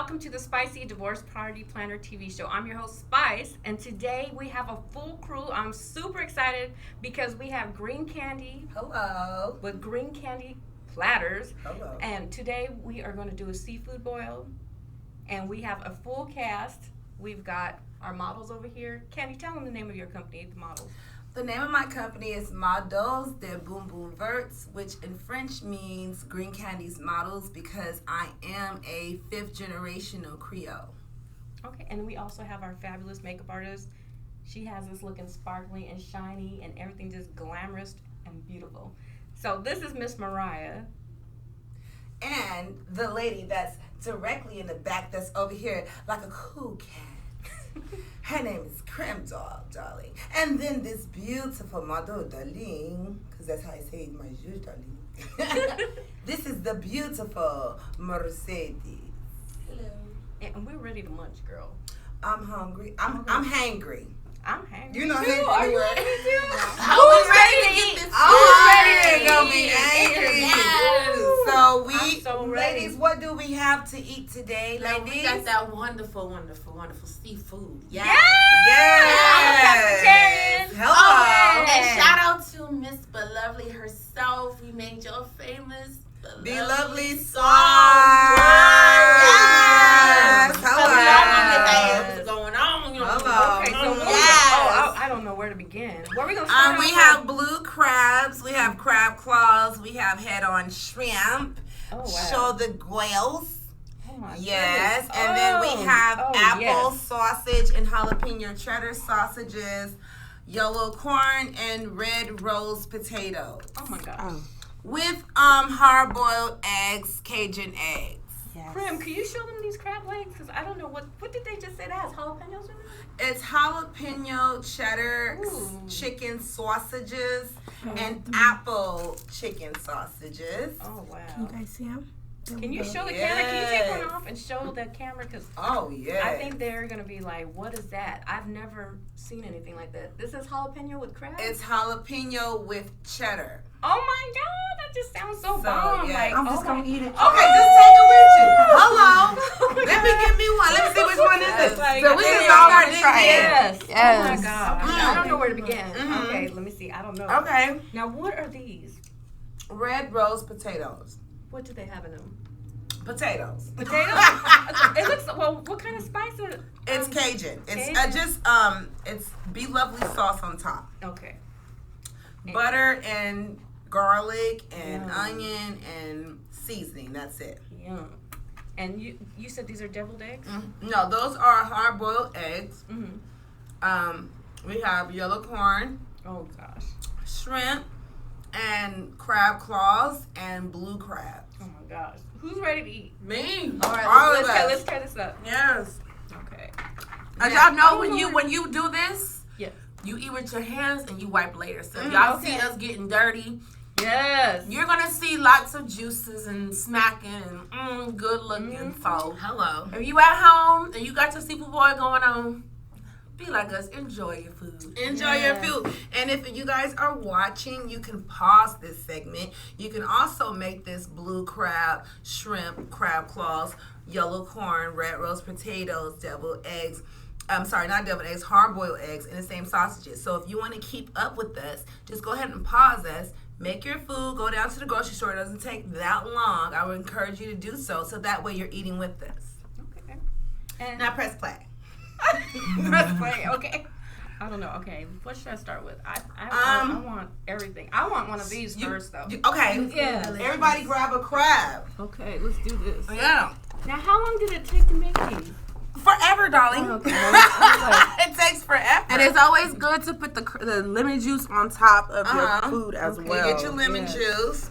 welcome to the Spicy Divorce Party Planner TV show. I'm your host, Spice, and today we have a full crew. I'm super excited because we have Green Candy. Hello. With Green Candy Platters. Hello. And today we are going to do a seafood boil, and we have a full cast. We've got our models over here. Candy, tell them the name of your company, the models. The name of my company is Models de Boom Boom Verts, which in French means Green Candy's Models, because I am a fifth generational Creole. Okay, and we also have our fabulous makeup artist. She has us looking sparkly and shiny and everything just glamorous and beautiful. So this is Miss Mariah. And the lady that's directly in the back that's over here like a cool cat. Her name is Creme Doll, darling. And then this beautiful model, darling, because that's how I say it, my juge, darling. This is the beautiful Mercedes. Hello. And we're ready to munch, girl. I'm hungry. I'm hangry. I'm hangry. You know, too. Are you ready too? Who's ready to eat? get this? Who's ready to Gonna be eat? angry. Yes. So I'm so ready. ladies, what do we have to eat today, Now, ladies? we got that wonderful seafood. Yes. Yes. I'm Hello. Oh, and shout out to Miss Belovely herself. We made your famous Belovely song. Yes. So Hello. we all know that what's going on. You know, Hello. Okay, so yes. I don't know where to begin. Where are we gonna start? We off have with? blue crabs. We have crab claws. We have head-on shrimp. Oh wow. Shoulder guels. Oh my Yes, goodness. and then we have apple yes. sausage and jalapeno cheddar sausages, yellow corn, and red rose potatoes. Oh my gosh. Oh. With hard-boiled eggs, Cajun eggs. Yes. Prim, can you show them these crab legs? Because I don't know what did they just say that has jalapenos in it? It's jalapeno cheddar Ooh. chicken sausages and apple chicken sausages. Oh wow. Can you guys see them? Can you show the camera? Can you take Yes. one off and show the camera? Because Oh yeah. I think they're gonna be like, what is that? I've never seen anything like that. This is jalapeno with crab. It's jalapeno with cheddar. Oh my god, that just sounds so So, bomb. yeah. Like, I'm just gonna eat it. Okay, just take it with you. Hello. Let me give me one. Let me see which one is Yes, this. like, So we yeah, just all yeah, got try it. Yes. Oh my Yes. gosh. Mm. I don't know where to begin. Mhm. Okay, let me see. I don't know. Okay. Now, what are these? Red rose potatoes. What do they have in them? Potatoes. Potatoes? It looks, well, what kind of spice is it? It's Cajun. It's Cajun? it's Be Lovely sauce on top. Okay. Butter and garlic and Yum. onion and seasoning. That's it. Yum. And you said these are deviled eggs? No, those are hard boiled eggs. Mm-hmm. We have yellow corn, Oh, gosh. shrimp, and crab claws and blue crab. Oh, my gosh. Who's ready to eat? Me. All right, All let's, of us. let's tear this up. Yes. Okay. As Yeah. y'all know, when you do this, Yes. you eat with your hands and you wipe later. So if Mm, y'all okay. see us getting dirty, Yes. you're gonna see lots of juices and smacking and good looking. So Hello. if you at home and you got your seafood boil going on, be like us. Enjoy your food. Enjoy Yeah. your food. And if you guys are watching, you can pause this segment. You can also make this blue crab, shrimp, crab claws, yellow corn, red rose potatoes, deviled eggs. I'm sorry, not deviled eggs, hard-boiled eggs, and the same sausages. So if you want to keep up with us, just go ahead and pause us. Make your food. Go down to the grocery store. It doesn't take that long. I would encourage you to do so that way you're eating with us. Okay. And Now press play. press play. Okay. I don't know. Okay. What should I start with? I want everything. I want one of these first, though. Okay. Yes. Everybody grab a crab. Okay, let's do this. Yeah. Now, how long did it take to make these? Forever, darling. Oh, okay. It takes forever. And it's always good to put the lemon juice on top of your Uh-huh. food as Okay, well. get your lemon Yes. juice.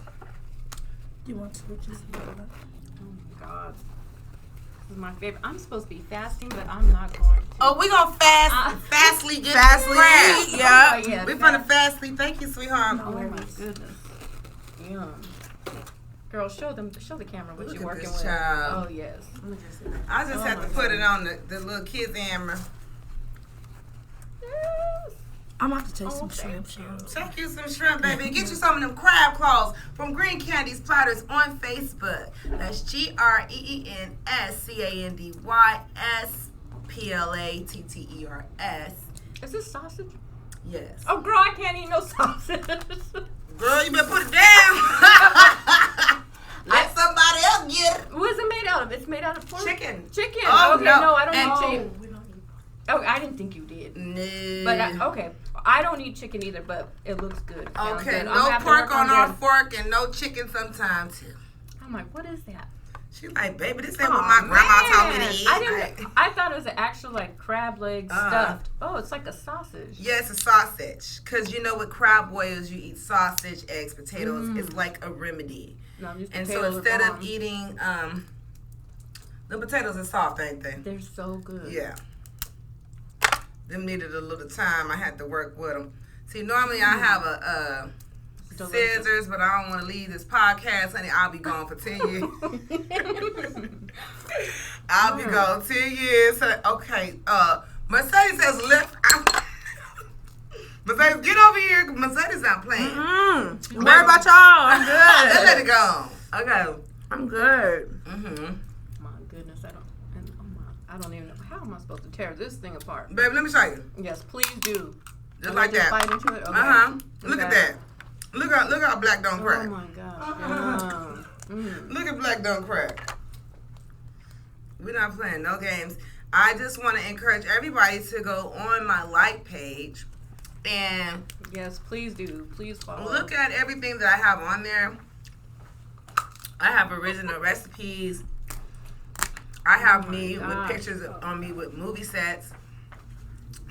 You want switches? Oh my God. This is my favorite. I'm supposed to be fasting, but I'm not going to. Oh, we gonna fastly get Fastly crab. eat, yeah. Oh, yeah, We finna fastly. Thank you, sweetheart. Oh my goodness. Yum. Girl, show the camera what Look you're at working this with. child. Oh yes. I just Oh have my to put it on the little kids' hammer. Yes. I'm about to taste some thank shrimp. Take you some shrimp, baby. Get you some of them crab claws from Green Candy Platters on Facebook. That's GREENCandysPlatters. Is this sausage? Yes. Oh, girl, I can't eat no sausage. Girl, you better put it down. Let somebody else get it. What is it made out of? It's made out of pork? Chicken. Chicken. Oh, okay, no. no, I don't And eat Oh, chicken. we don't eat. Oh, I didn't think you did. No. But okay, I don't eat chicken either, but it looks good. It sounds Okay, good. I'm no gonna have to pork work on our that. fork and no chicken sometimes too. I'm like, what is that? She's like, baby, this ain't what my grandma told me to eat. I thought it was an actual like crab leg stuffed. Oh, it's like a sausage. Yeah, it's a sausage. Because you know with crab boils, you eat sausage, eggs, potatoes. It's like a remedy. No, these And so potatoes are instead of bomb. eating, the potatoes are soft, ain't they? They're so good. Yeah. Them needed a little time. I had to work with them. See, normally I have a scissors, but I don't want to leave this podcast, honey. I'll be gone for 10 years. I'll be gone 10 years. Okay, Mercedes has left. Mercedes, get over here. Mercedes not playing. Worry about y'all. I'm Let's good. let it go. Okay. I'm good. My goodness, I don't even know. How am I supposed to tear this thing apart? Baby, let me show you. Yes, please do. Just Am I like that. Bite into it? Okay. Look at Okay. that. Look how black don't crack. Oh my gosh. Look at black don't crack. We're not playing no games. I just want to encourage everybody to go on my like page and Yes, please do. Please follow. look at everything that I have on there. I have original recipes. I have me with gosh. pictures on me with movie sets,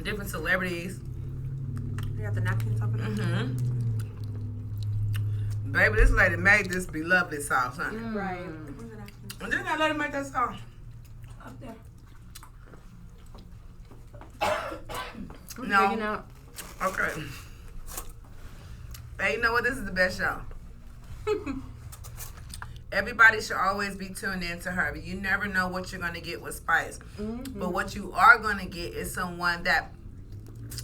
different celebrities. You got the napkins up in there? Baby, this lady made this beloved sauce, honey. Right. And then I let her make that sauce. Up there. No. Digging out. Okay. Hey, you know what? This is the best show. Everybody should always be tuned in to her. But you never know what you're going to get with Spice. But what you are going to get is someone that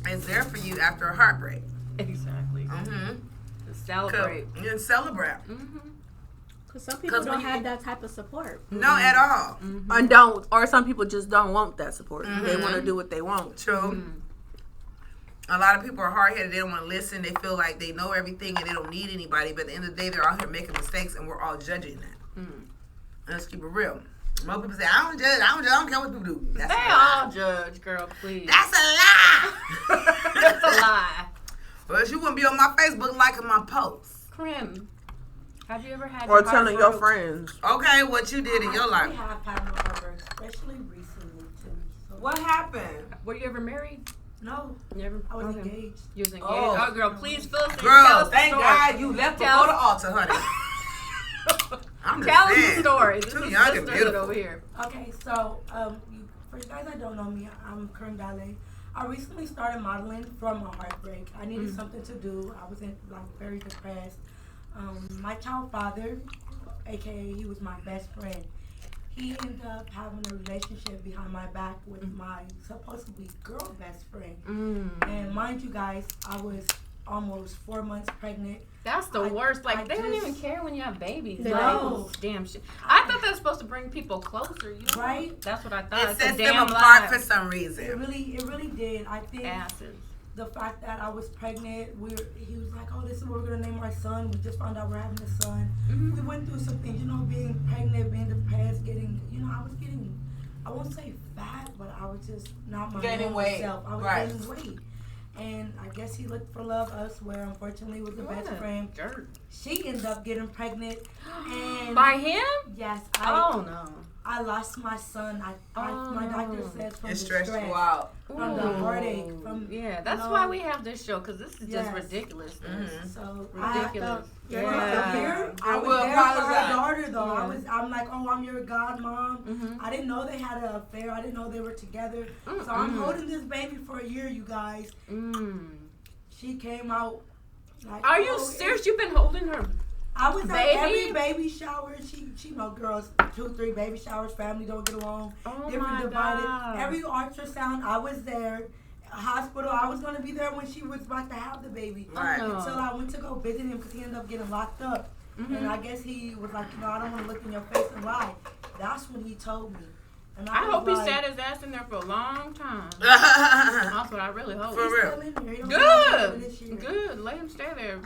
is there for you after a heartbreak. Exactly. To celebrate. You celebrate. Because some people 'Cause when don't you have get- that type of support. No, at all. And don't, or some people just don't want that support. They want to do what they want. True. A lot of people are hard-headed. They don't want to listen. They feel like they know everything and they don't need anybody. But at the end of the day, they're out here making mistakes, and we're all judging that. Let's keep it real. Most people say, I don't judge. I don't care what people do. That's They a lie. all judge, girl, please. That's a lie. That's a lie. But you wouldn't be on my Facebook liking my posts. Krim, have you ever had Or your heart telling your broke? friends. Okay, what you did in your I life. have had my heartbreak, especially recently too. So, What happened? Were you ever married? No, You ever? I was okay. engaged. You was engaged? Oh. Oh, girl, please fill us in. Tell Girl, us the thank story. God you left Tell before the us- altar, honey. I'm just Tell us saying. the story. This Too is young and sisterhood beautiful. over here. Okay, so for you guys that don't know me, I'm Kern Dale. I recently started modeling from a heartbreak. I needed something to do. I was very depressed. My child father, aka he was my best friend, he ended up having a relationship behind my back with my supposedly girl best friend. And mind you guys, I was almost 4 months pregnant. That's the worst. Like, they don't just- even care when you have babies. They Like, don't. damn shit. I thought that was supposed to bring people closer, you know? Right? That's what I thought. It It's a sets them damn apart lie. for some It reason. really did. I think Asses. the fact that I was pregnant, he was like, oh, this is what we're gonna name our son. We just found out we're having a son. We went through some things, being pregnant, being depressed, I was getting, I won't say fat, but I was just not my Gaining normal weight. self. I was Right. gaining weight. And I guess he looked for love elsewhere. Unfortunately, was the What best a friend. jerk. She ended up getting pregnant. And By him? yes, Oh, no. I lost my son. My doctor says from It the stressed stress. you out. From the heartache, from Yeah, that's you know, why we have this show, because this is just Yes. ridiculous. So Ridiculous. I Yeah. here. I was will there for her apologize. daughter though. Yeah. I'm like, oh, I'm your godmom. I didn't know they had an affair. I didn't know they were together. So I'm holding this baby for a year, you guys. She came out like, Are you oh, serious? You've been holding her? I was at Baby? every baby shower. She know girls, 2-3 baby showers. Family don't get along. Oh, Different my divided. God. Every ultrasound, I was there. hospital. I was gonna be there when she was about to have the baby. Right. Until I went to go visit him because he ended up getting locked up. Mm-hmm. And I guess he was like, I don't want to look in your face and lie. That's when he told me. And I was hope he like, sat his ass in there for a long time. That's what I really hope. For "He's real. still in there. He don't know Good. this year." Good. Let him stay there.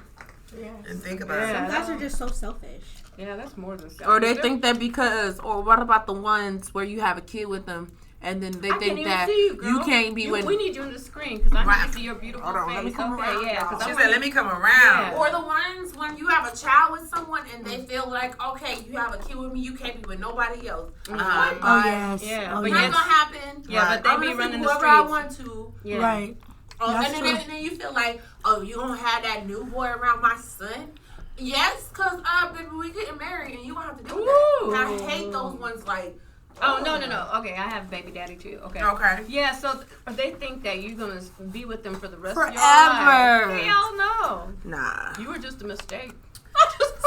Yes. And think about Yeah. it. That's- Guys are just so selfish. Yeah, that's more than selfish. Or they think that because, or what about the ones where you have a kid with them and then they I can't think even that see you, girl. can't be with. We need you on the screen because I Right. need to see your beautiful Hold on, face. let me come okay, around, yeah. y'all. 'Cause She I said, want- let me come around. Yeah. Or the ones when you have a child with someone and they feel like, okay, you have a kid with me, you can't be with nobody else. Uh-huh. Oh, yes. Yeah, Oh, but Not yes. gonna happen. Yeah, Right. but they I'm be gonna running see the whoever I streets. want to. Yeah. Right. And That's then, true. and then you feel like, oh, you gonna have that new boy around my son? Yes, cause baby, we getting married and you gonna have to do that. Ooh. And I hate those ones like. Oh, no. Okay, I have baby daddy too. Okay. Okay. Yeah, so they think that you're going to be with them for the rest Forever. of your life. Hell no. Nah. You were just a mistake.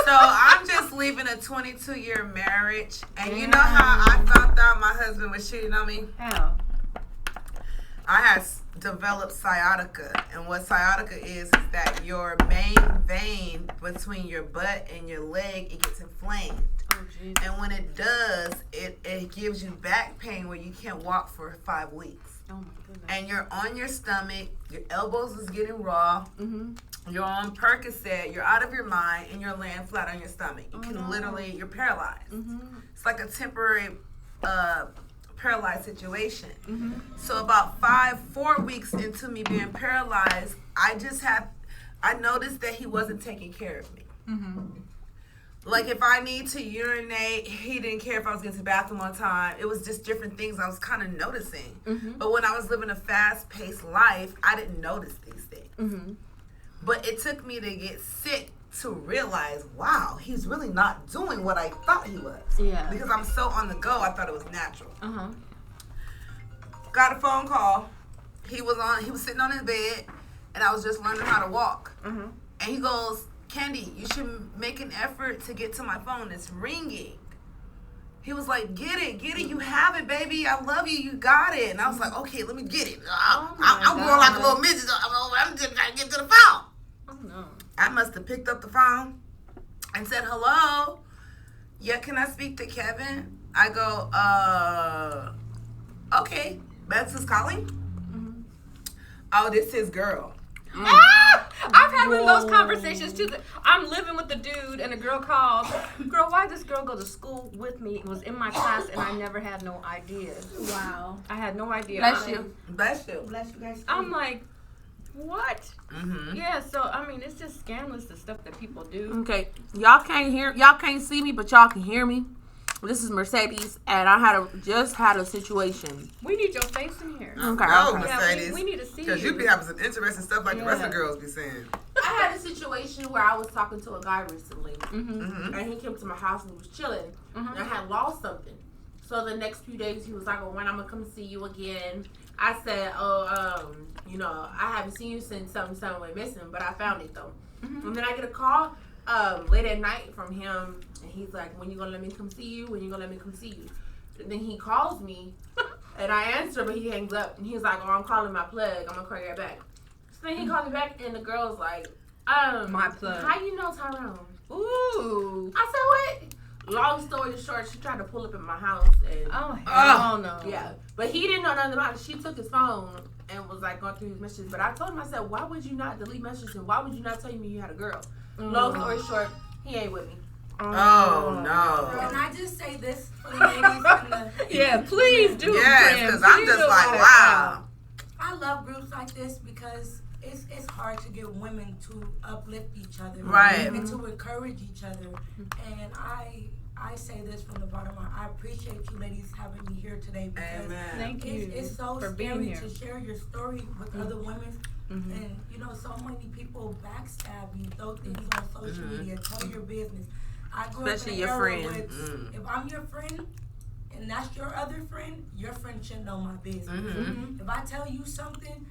So I'm just leaving a 22-year marriage, and you know how I found out my husband was cheating on me? How? I had developed sciatica, and what sciatica is that your main vein between your butt and your leg, it gets inflamed. Oh, jeez. And when it does, it gives you back pain where you can't walk for 5 weeks. Oh, my goodness. And you're on your stomach, your elbows is getting raw, Mm-hmm. you're on Percocet, you're out of your mind, and you're laying flat on your stomach. You can no. literally, you're paralyzed. Mm-hmm. It's like a temporary paralyzed situation. Mm-hmm. So about 4 weeks into me being paralyzed, I noticed that he wasn't taking care of me. Mm-hmm. Like if I need to urinate, he didn't care if I was getting to the bathroom on time. It was just different things I was kind of noticing. Mm-hmm. But when I was living a fast-paced life, I didn't notice these things. Mm-hmm. But it took me to get sick to realize, wow, he's really not doing what I thought he was. Yeah. Because I'm so on the go, I thought it was natural. Uh-huh. Got a phone call. He was sitting on his bed, and I was just learning how to walk. Uh-huh. And he goes, Candy, you should make an effort to get to my phone. It's ringing. He was like, get it, you have it, baby. I love you, you got it. And I was like, okay, let me get it. I'm going like a little midget. I'm just trying to get to the phone. Oh, no. I must have picked up the phone and said, hello. Yeah, can I speak to Kevin? I go, okay. That's who's calling? Mm-hmm. Oh, this his girl. Ah! I've had one of those conversations too. I'm living with the dude and a girl calls. Girl, why this girl go to school with me? It was in my class and I never had no idea. Wow. I had no idea. Bless you. Bless you. Bless you guys. I'm like, what? Mm-hmm. Yeah, so I mean, it's just scandalous the stuff that people do. Okay, y'all can't see me, but y'all can hear me. This is Mercedes, and I just had a situation. We need your face in here. Okay. No, okay. Yeah, Mercedes. we need to see Because you you. be having some interesting stuff like the rest of the Yeah. girls be saying. I had a situation where I was talking to a guy recently, Mm-hmm. Mm-hmm. and he came to my house and was chilling, and I had lost something. So the next few days, he was like, "Oh, when I'm gonna come see you again?" I said, "Oh, I haven't seen you since something went missing, but I found it though." Mm-hmm. And then I get a call late at night from him, and he's like, "When you gonna let me come see you? When you gonna let me come see you?" And then he calls me, and I answer, but he hangs up, and he's like, "Oh, I'm calling my plug. I'm gonna call you right back." So then he calls me back, and the girl's like, My plug. How you know Tyrone?" Ooh. I said, "What?" Long story short, she tried to pull up in my house, and Oh, hell no. yeah, but he didn't know nothing about it. She took his phone and was like going through his messages. But I told him, I said, "Why would you not delete messages? And why would you not tell me you had a girl?" Long story short, he ain't with me. Oh, no. Can I just say this for the ladies and the Yeah, please do. Yes, friend. because I'm Please just do like, it. wow. I love groups like this because it's hard to get women to uplift each other, Right. and to encourage each other. And I say this from the bottom of my heart. I appreciate you ladies having me here today because Amen. Thank you it's so for being scary here. to share your story with other women. Mhm. And so many people backstab you, throw things on social media, tell your business. I grew Especially up in your an era friends. with, if I'm your friend and that's your other friend, your friend should know my business. Mm-hmm. If I tell you something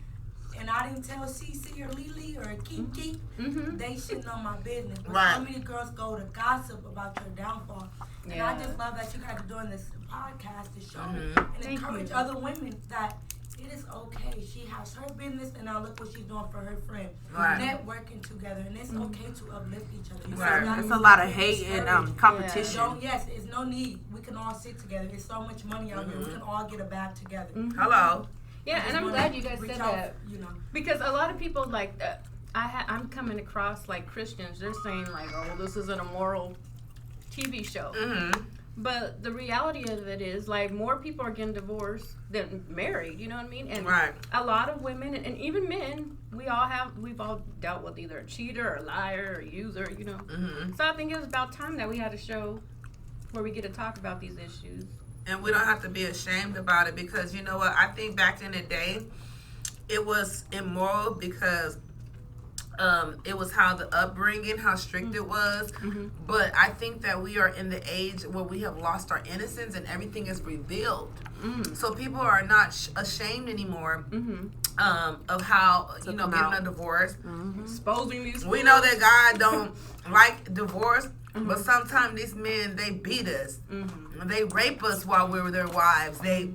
and I didn't tell Cece or Lily or Kiki, Mm-hmm. they should know my business. But Right. so many girls go to gossip about your downfall. And I Yeah. just love that you guys are doing this podcast to show Mhm. and Thank encourage you. other women that it is okay. She has her business, and now look what she's doing for her friend. Right. Networking together, and it's okay to uplift each other. You Right. gotta It's a lot of get hate and discouraged. competition. Yes, it's no need. We can all sit together. There's so much money out here. We can all get a bag together. Hello. Yeah, and I'm glad you guys Reach said out, that. you know. Because a lot of people like I'm coming across like Christians. They're saying like, "Oh, this is an immoral TV show." Mm-hmm. But the reality of it is, like, more people are getting divorced than married. You know what I mean? And Right. a lot of women and even men, we've all dealt with either a cheater, or a liar, or a user. You know. Mm-hmm. So I think it was about time that we had a show where we get to talk about these issues. And we don't have to be ashamed about it, because you know what? I think back in the day, it was immoral because it was how the upbringing, how strict it was. Mm-hmm. But I think that we are in the age where we have lost our innocence and everything is revealed. Mm. So people are not ashamed anymore Mm-hmm. of how, Took getting them out. a divorce. Exposing these. We know that God don't like divorce, Mm-hmm. but sometimes these men, they beat us. Mm-hmm. They rape us while we were their wives. They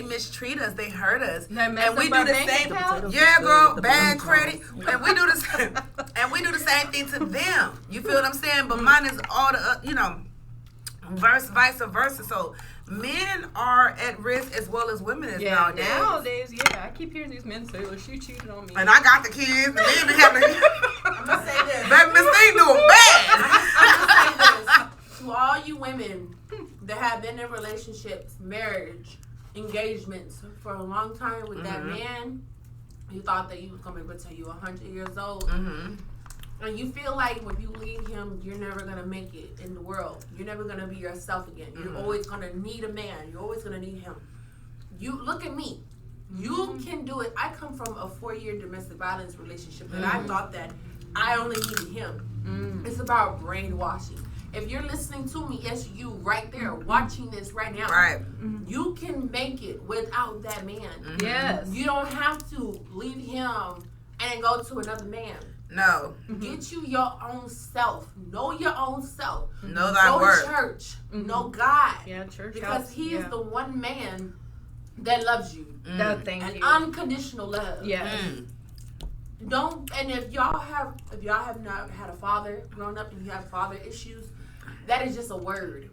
mistreat us. They hurt us. They mess And we up do our the bank same. account? Yeah, girl, bad credit. And we do the same. And we do the same thing to them. You feel what I'm saying? But mine is all the vice versa. So men are at risk as well as women is Yeah, nowadays. yeah. I keep hearing these men say, "Well, she cheated on me." And I got the kids. The men be having. I'm gonna say this. Baby, Miss Thing doing bad. I'm gonna say this to all you women that have been in relationships, marriage, engagements for a long time with that man. You thought that he was gonna be able to tell you 100 years old. Mm-hmm. And you feel like when you leave him, you're never gonna make it in the world. You're never gonna be yourself again. You're always gonna need a man. You're always gonna need him. You look at me. You can do it. I come from a 4-year domestic violence relationship, and I thought that I only needed him. It's about brainwashing. If you're listening to me, it's you right there watching this right now. Right. You can make it without that man. Yes. You don't have to leave him and go to another man. No. Get you your own self. Know your own self. Know thy Go worth. to church. Know God. Yeah, church. Because he is the one man that loves you. No, thank An you. unconditional love. Yes. Don't, and if y'all have not had a father growing up and you have father issues, that is just a word.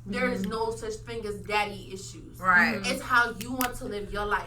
There is no such thing as daddy issues. Right. It's how you want to live your life.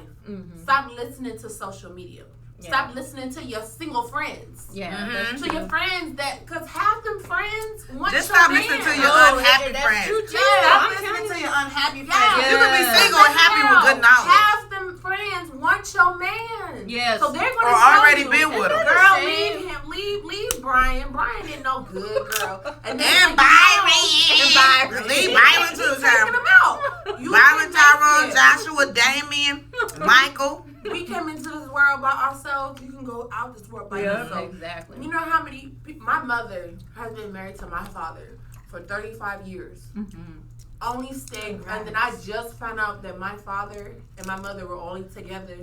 Stop listening to social media. Stop listening to your single friends. Yeah. That's To your friends because half them friends want Just your stop man. listening to your unhappy that's friends. true, too. Stop I'm listening telling to you. your unhappy friends. Yeah. You can be single and happy with good knowledge. Half them friends want your man. Yes. So they're Or gonna tell already you, been with him. Girl, Same. leave him. Leave Brian. Brian ain't no good, girl. And Byron. Leave Byron too, Taking child. them out. You Byron, can Tyrone, make it. Joshua, Damien, Michael. We came into this world by ourselves. You can go out this world by Yeah, yourself. exactly. You know how many people, my mother has been married to my father for 35 years. Only stayed, and then I just found out that my father and my mother were only together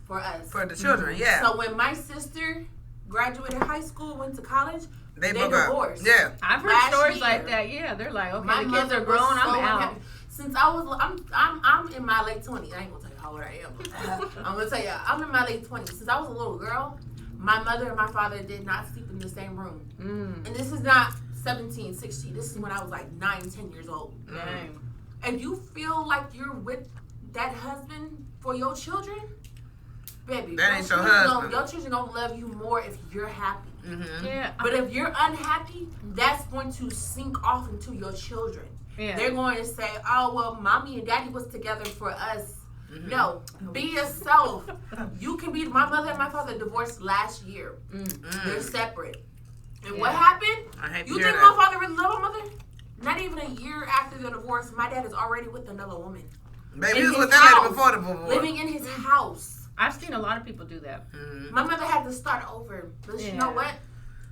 for us. For the children, yeah. So when my sister graduated high school, went to college, They they broke up. divorced. Yeah. I've heard Last stories year. like that. Yeah, they're like, okay, My the kids mother are grown. was so I'm out. unhappy. Since I was, I'm in my late 20s. I ain't gonna tell you how old I am. I'm gonna tell you, I'm in my late 20s. Since I was a little girl, my mother and my father did not sleep in the same room. And this is not 17, 16. This is when I was like 9, 10 years old. Dang. And you feel like you're with that husband for your children, baby. That ain't your children husband. Your children don't love you more if you're happy. Yeah. But if you're unhappy, that's going to sink off into your children. Yeah. They're going to say, oh, well, mommy and daddy was together for us. No, be yourself. You can be, my mother and my father divorced last year. They're separate. And what happened? I hate to You hear think that. my father really loved my mother? Not even a year after the divorce, my dad is already with another woman. Baby, In he was his with that lady house, before the divorce. living in his house. I've seen a lot of people do that. My mother had to start over. But you know Yeah. what?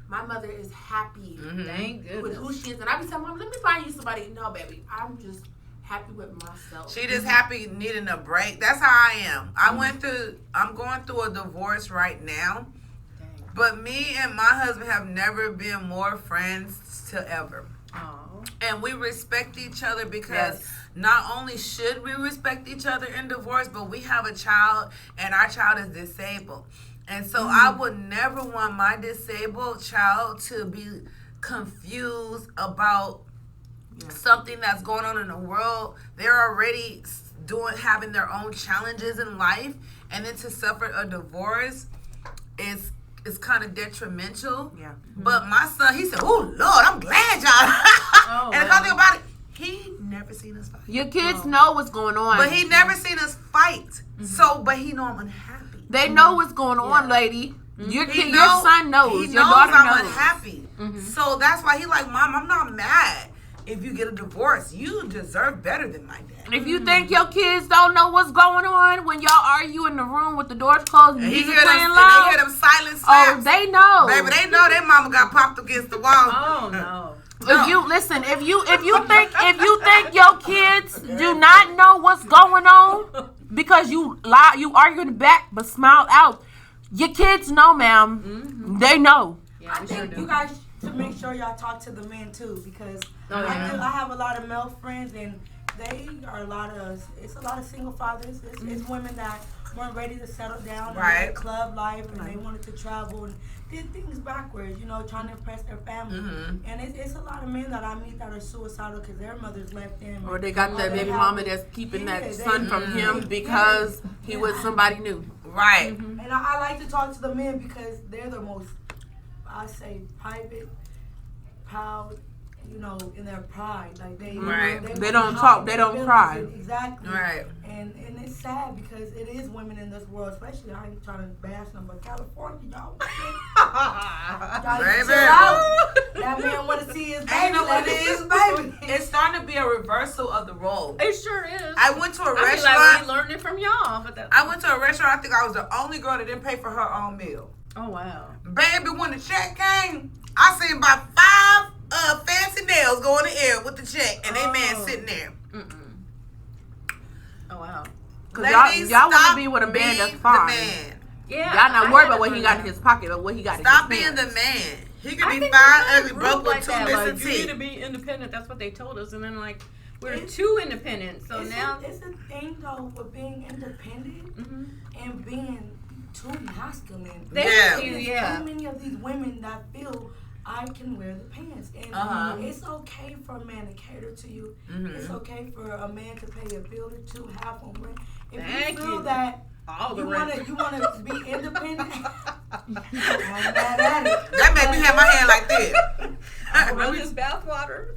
My mother is happy Thank with goodness. who she is. And I be telling Mom, let me find you somebody. No, baby. I'm just happy with myself. She just happy needing a break. That's how I am. I'm going through a divorce right now. But me and my husband have never been more friends to ever. Oh. And we respect each other because Yes. not only should we respect each other in divorce, but we have a child and our child is disabled. And so I would never want my disabled child to be confused about something that's going on in the world. They're already having their own challenges in life, and then to suffer a divorce is kind of detrimental. Yeah. But my son, he said, "Oh Lord, I'm glad y'all." And the funny thing about it, he never seen us fight. Your kids know what's going on. But he never seen us fight. So, but he know I'm unhappy. They know what's going on, lady. Your son knows. He Your knows daughter I'm knows. unhappy. So that's why he like, Mom, I'm not mad if you get a divorce. You deserve better than my dad. If you think your kids don't know what's going on when y'all argue in the room with the doors closed and music playing loud, they hear them silent slaps. oh, they know. Baby, they know their mama got popped against the wall. Oh no. If you listen, if you think your kids do not know what's going on because you lie, you argue in the back but smile out. Your kids know, ma'am. They know. Yeah, I think you guys should make sure y'all talk to the men too, because I have a lot of male friends and they are it's a lot of single fathers. It's women that weren't ready to settle down in their club life and they wanted to travel and did things backwards, trying to impress their family. And it's a lot of men that I meet that are suicidal because their mothers left them. Or they got that baby mama that's keeping that son from him because he was somebody new. Right. And I like to talk to the men because they're the most, I say, private, proud, in their pride. Like they don't talk, they don't cry. Exactly. Right. And it's sad because it is women in this world, especially, I ain't trying to bash them, but California, y'all. Baby. Chill out. That man want to see his baby. Ain't know what it is, baby. It's starting to be a reversal of the role. It sure is. I went to a I restaurant. feel like we learned it from y'all. But I went to a restaurant. I think I was the only girl that didn't pay for her own meal. oh wow. Baby, when the check came, I seen about 5 fancy nails go in the air with the check, and they man sitting there. Oh wow. Cause y'all want to be with a man that's fine. Yeah. Y'all not worried about what he got in his pocket, but what he got in his Stop pants. being the man. He I could be think fine, we're ugly, group broke with like 2 that. missing Like, you need to teeth. be independent. That's what they told us, and then like we're too independent. So now It's a thing though with being independent and being too masculine. Yeah. There's so many of these women that feel I can wear the pants, and it's okay for a man to cater to you. It's okay for a man to pay a bill or two, half on rent. If Thank you feel you. that all the you rent. wanna be independent, I'm mad at it. That made me have my hand like this. Run his bathwater.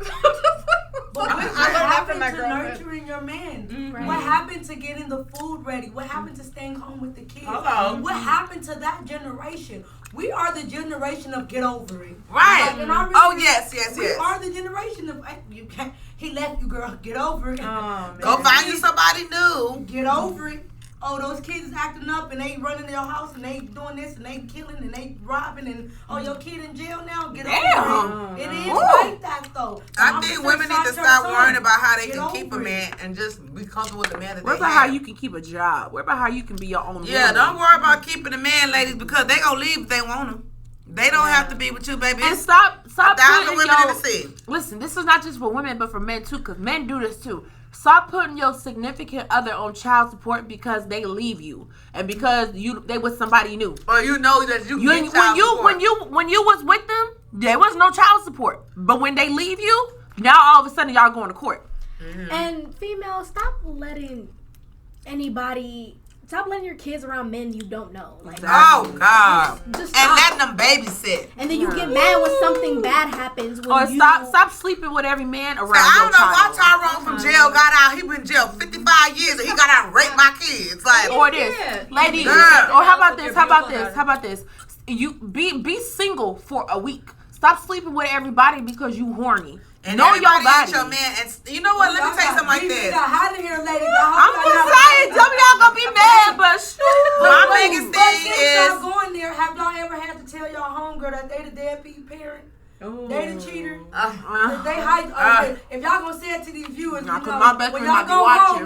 But I what learned that from happened my to girlfriend. nurturing your man? Right. What happened to getting the food ready? What happened to staying home with the kids? Hello. What happened to that generation? We are the generation of get over it. Right. Like, and I really- Oh, yes. We are the generation of you can't. He left you, girl. Get over it. Oh, man. Go find you somebody new. Get over it. Oh, those kids is acting up and they running your house and they doing this and they killing and they robbing and your kid in jail now. Get over it. It is like that though. I think women need to stop worrying about how they can keep a man and just be comfortable with the man that What they about have. how you can keep a job? What about how you can be your own Yeah, woman? don't worry about keeping a man, ladies, because they gonna leave if they want him. They don't have to be with you, baby. And It's stop 1,000 putting women your, in the sea. Listen, this is not just for women, but for men too, because men do this too. Stop putting your significant other on child support because they leave you and because they with somebody new. Or you know that you get child support. when you was with them, there was no child support. But when they leave you, now all of a sudden y'all going to court. And females, stop letting your kids around men you don't know. Like, Oh, God. just And stop. letting them babysit. And then you get mad when something bad happens. When Or you stop sleeping with every man around I your don't know why child. Tyrone from jail got out. He been in jail 55 years and he got out and raped my kids. Like, Or this, ladies. Girl. Or how about this? How about this? How about this? You be single for a week. Stop sleeping with everybody because you horny. and Know your everybody body. ain't your man. And you know what? Let me tell you something like this. Out of here, ladies. I'm just saying, some of y'all gonna be mad, but shoot. My biggest thing Y'all is, going there. Have y'all ever had to tell y'all homegirl that they the deadbeat parent? They the cheater. They hide. If y'all gonna say it to these viewers, Nah, you 'cause know, my best when friend y'all might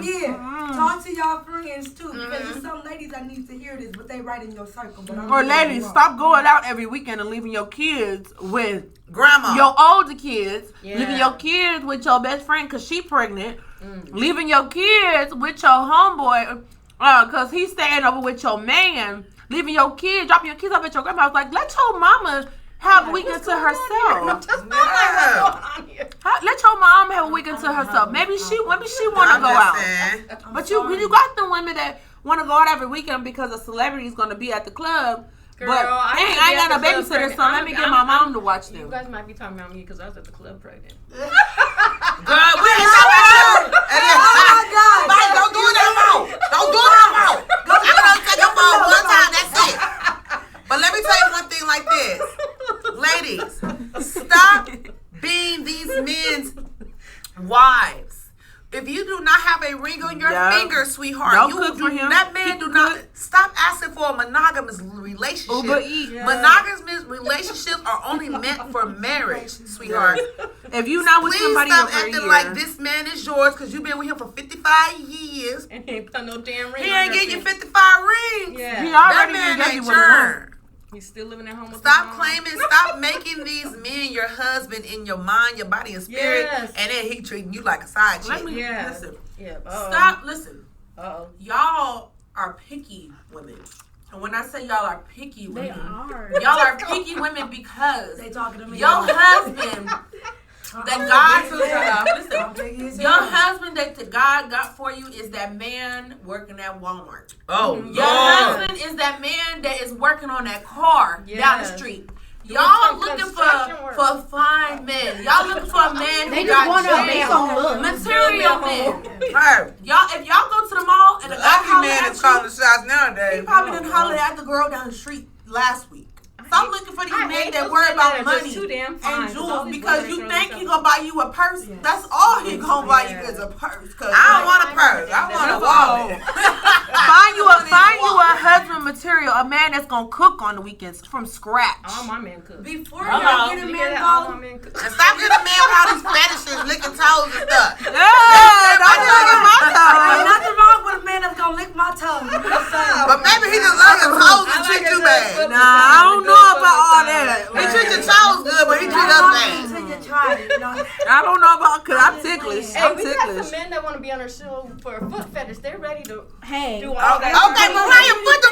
be go watching. home, talk to y'all friends too, because there's some ladies that need to hear this, but they right in your circle. But I'm Or leaving ladies, you stop going out every weekend and leaving your kids with grandma. your older kids, leaving your kids with your best friend because she pregnant. Leaving your kids with your homeboy, cause he's staying over with your man. Leaving your kids, dropping your kids off at your grandma's. Like, let your mama have a weekend to herself. Let your mom have a weekend to herself. Maybe she want to go out. But you got the women that want to go out every weekend because a celebrity is going to be at the club. Girl, but I ain't got a babysitter, so let me get my mom to watch them. You guys might be talking about me because I was at the club pregnant. Girl, we ain't talking about you. Oh my God. Mike, don't do it no more. Don't do it no more. I'm going to take your phone one time. That's it. But let me tell you one thing like this. Ladies, stop being these men's wives. If you do not have a ring on your finger, sweetheart, that man do not stop asking for a monogamous relationship. Monogamous relationships are only meant for marriage, sweetheart. If you not with somebody stop for a acting year. like this man is yours because you've been with him for 55 years. And he ain't put no damn ring. He ain't getting you 55 rings. Yeah. He That already man gave ain't you one. He's still living at home with Stop claiming, stop making these men your husband in your mind, your body, and spirit, Yes. and then he treating you like a side chick. Listen. Yeah. Stop. Listen. Uh-oh. Y'all are picky women. And when I say y'all are picky They women, are. y'all are picky women because They talking to me. your husband that God listen, your husband that the God got for you is that man working at Walmart. Oh, Your husband is that man that is working on that car down the street. Y'all looking for fine men. Y'all looking for a man They who just got want a base on look. material men. Hey, Y'all, if y'all go to the mall and the guy lucky holler man at is calling you, the shots nowadays. he probably done hollered at the girl down the street last week. Stop looking for these men that worry about money and jewels because you think he gonna buy you a purse. That's all he gonna buy you is a purse. I don't want a purse. I want a wallet. Find you a husband material, a man that's gonna cook on the weekends from scratch. All my men cook. Before y'all get a man All my going, men cook. And stop getting a man with all these fetishes, licking toes and stuff. Hey, don't look at my ain't toe. nothing wrong with a man that's gonna lick my tongue. But maybe he just loves your toes and treat you bad. Nah, I don't know about all that. He treat your toes good, but he treat us bad. Until you try it. You know? I don't know about, cause I'm ticklish. Hey, I'm we got ticklish. some men that want to be on our show for a foot fetish. They're ready to Hey. do all that. Okay, Mariah, put the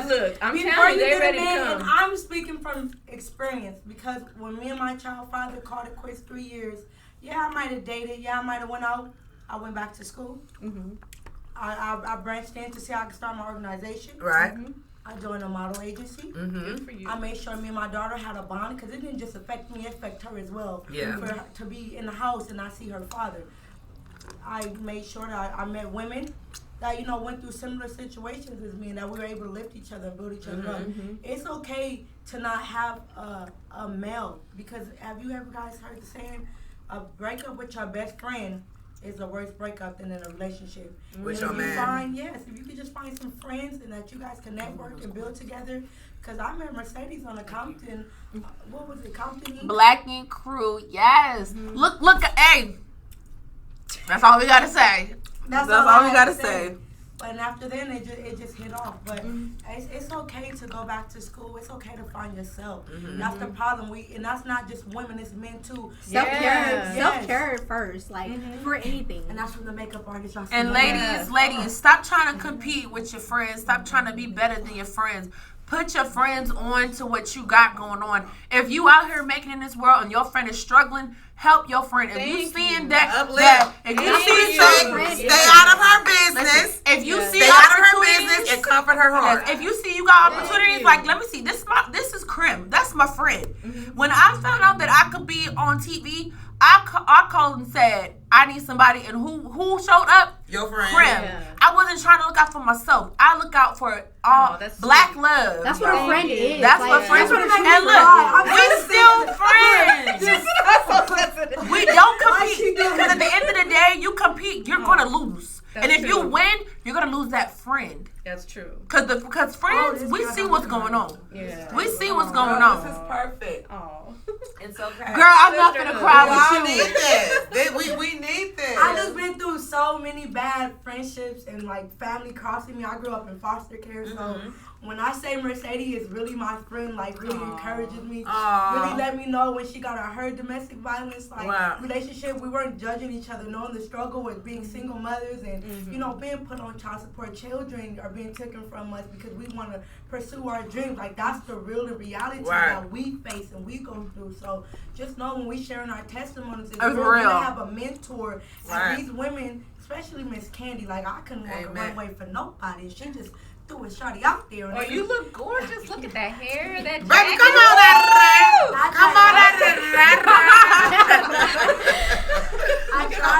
Look, I'm Before telling you, you they're get a ready to man, and come. I'm speaking from experience because when me and my child father called it quits 3 years, yeah, I might have dated, yeah, I might have went out. I went back to school. Mm-hmm. I branched in to see how I could start my organization. Right. I joined a model agency. Good for you. I made sure me and my daughter had a bond because it didn't just affect me, it affected her as well. Yeah. For her to be in the house and not see her father. I made sure that I met women that, you know, went through similar situations as me and that we were able to lift each other and build each other up. It's okay to not have a male because have you ever guys heard the saying, a breakup with your best friend is the worst breakup than in a relationship. With If your you man. if you could just find some friends and that you guys can network and build together. Because I met Mercedes on a Compton, what was it, Compton East? Black and Crew, yes. Look, hey. That's all we gotta say. That's all I we had gotta to say. And after then, it just hit off. But it's okay to go back to school. It's okay to find yourself. That's the problem. And that's not just women. It's men too. Self-care. Yes. Self-care first, like for anything. And that's from the makeup artist. Y'all see And that. ladies, stop trying to compete with your friends. Stop trying to be better than your friends. Put your friends on to what you got going on. If you out here making it in this world and your friend is struggling, help your friend. If you seeing that, if you see Stay out of her business. if you see Stay out of her opportunities, business and comfort her heart. if you see you got opportunities, like let me see, this is Krim. That's my friend. When I found out that I could be on TV, I called and said I need somebody, and who showed up? Your friend. Krim. Yeah. I wasn't trying to look out for myself. I look out for all that's black love. That's what a friend is. That's like, what friends what are. it makes And me look, cry. we still friends. We don't compete. Because at the end of the day, you compete, you're gonna lose. That's And if you true. win, you're gonna lose that friend. That's true. Because friends, we see what's going on. Yeah. We see what's going This is on. perfect. Oh. It's okay. Girl, I'm not gonna cry We all with need you. this. We need this. I just been through so so many bad friendships and like family crossing me. I grew up in foster care, so when I say Mercedes is really my friend, like really encourages me, really let me know when she got her domestic violence relationship. We weren't judging each other, knowing the struggle with being single mothers and you know being put on child support. Children are being taken from us because we want to pursue our dreams. Like that's the real reality that we face and we go through. So just know when we sharing our testimonies, it's real. We're gonna have a mentor. And these women, especially Miss Candy, like I couldn't walk a runway for nobody. She just threw a shawty out there. Oh, you look gorgeous. Look at that hair, that jacket. Baby, come on, come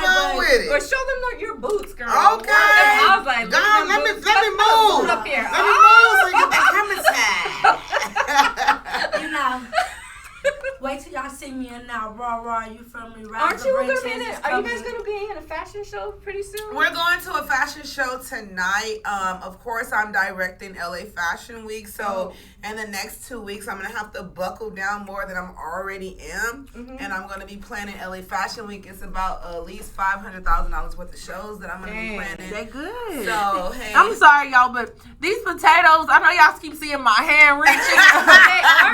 on with it. Or show them your boots, girl. Okay. I was like, let me move. Up here. Let me move so you get that camera side. You know. Wait till y'all see me in now, raw, you feel me? Aren't you gonna be in it? Are you guys gonna be in a fashion show pretty soon? We're going to a fashion show tonight. Of course, I'm directing LA Fashion Week, so in the next 2 weeks, I'm gonna have to buckle down more than I'm already am, and I'm gonna be planning LA Fashion Week. It's about at least $500,000 worth of shows that I'm gonna be planning. They're good. So hey, I'm sorry, y'all, but these potatoes, I know y'all keep seeing my hand reaching.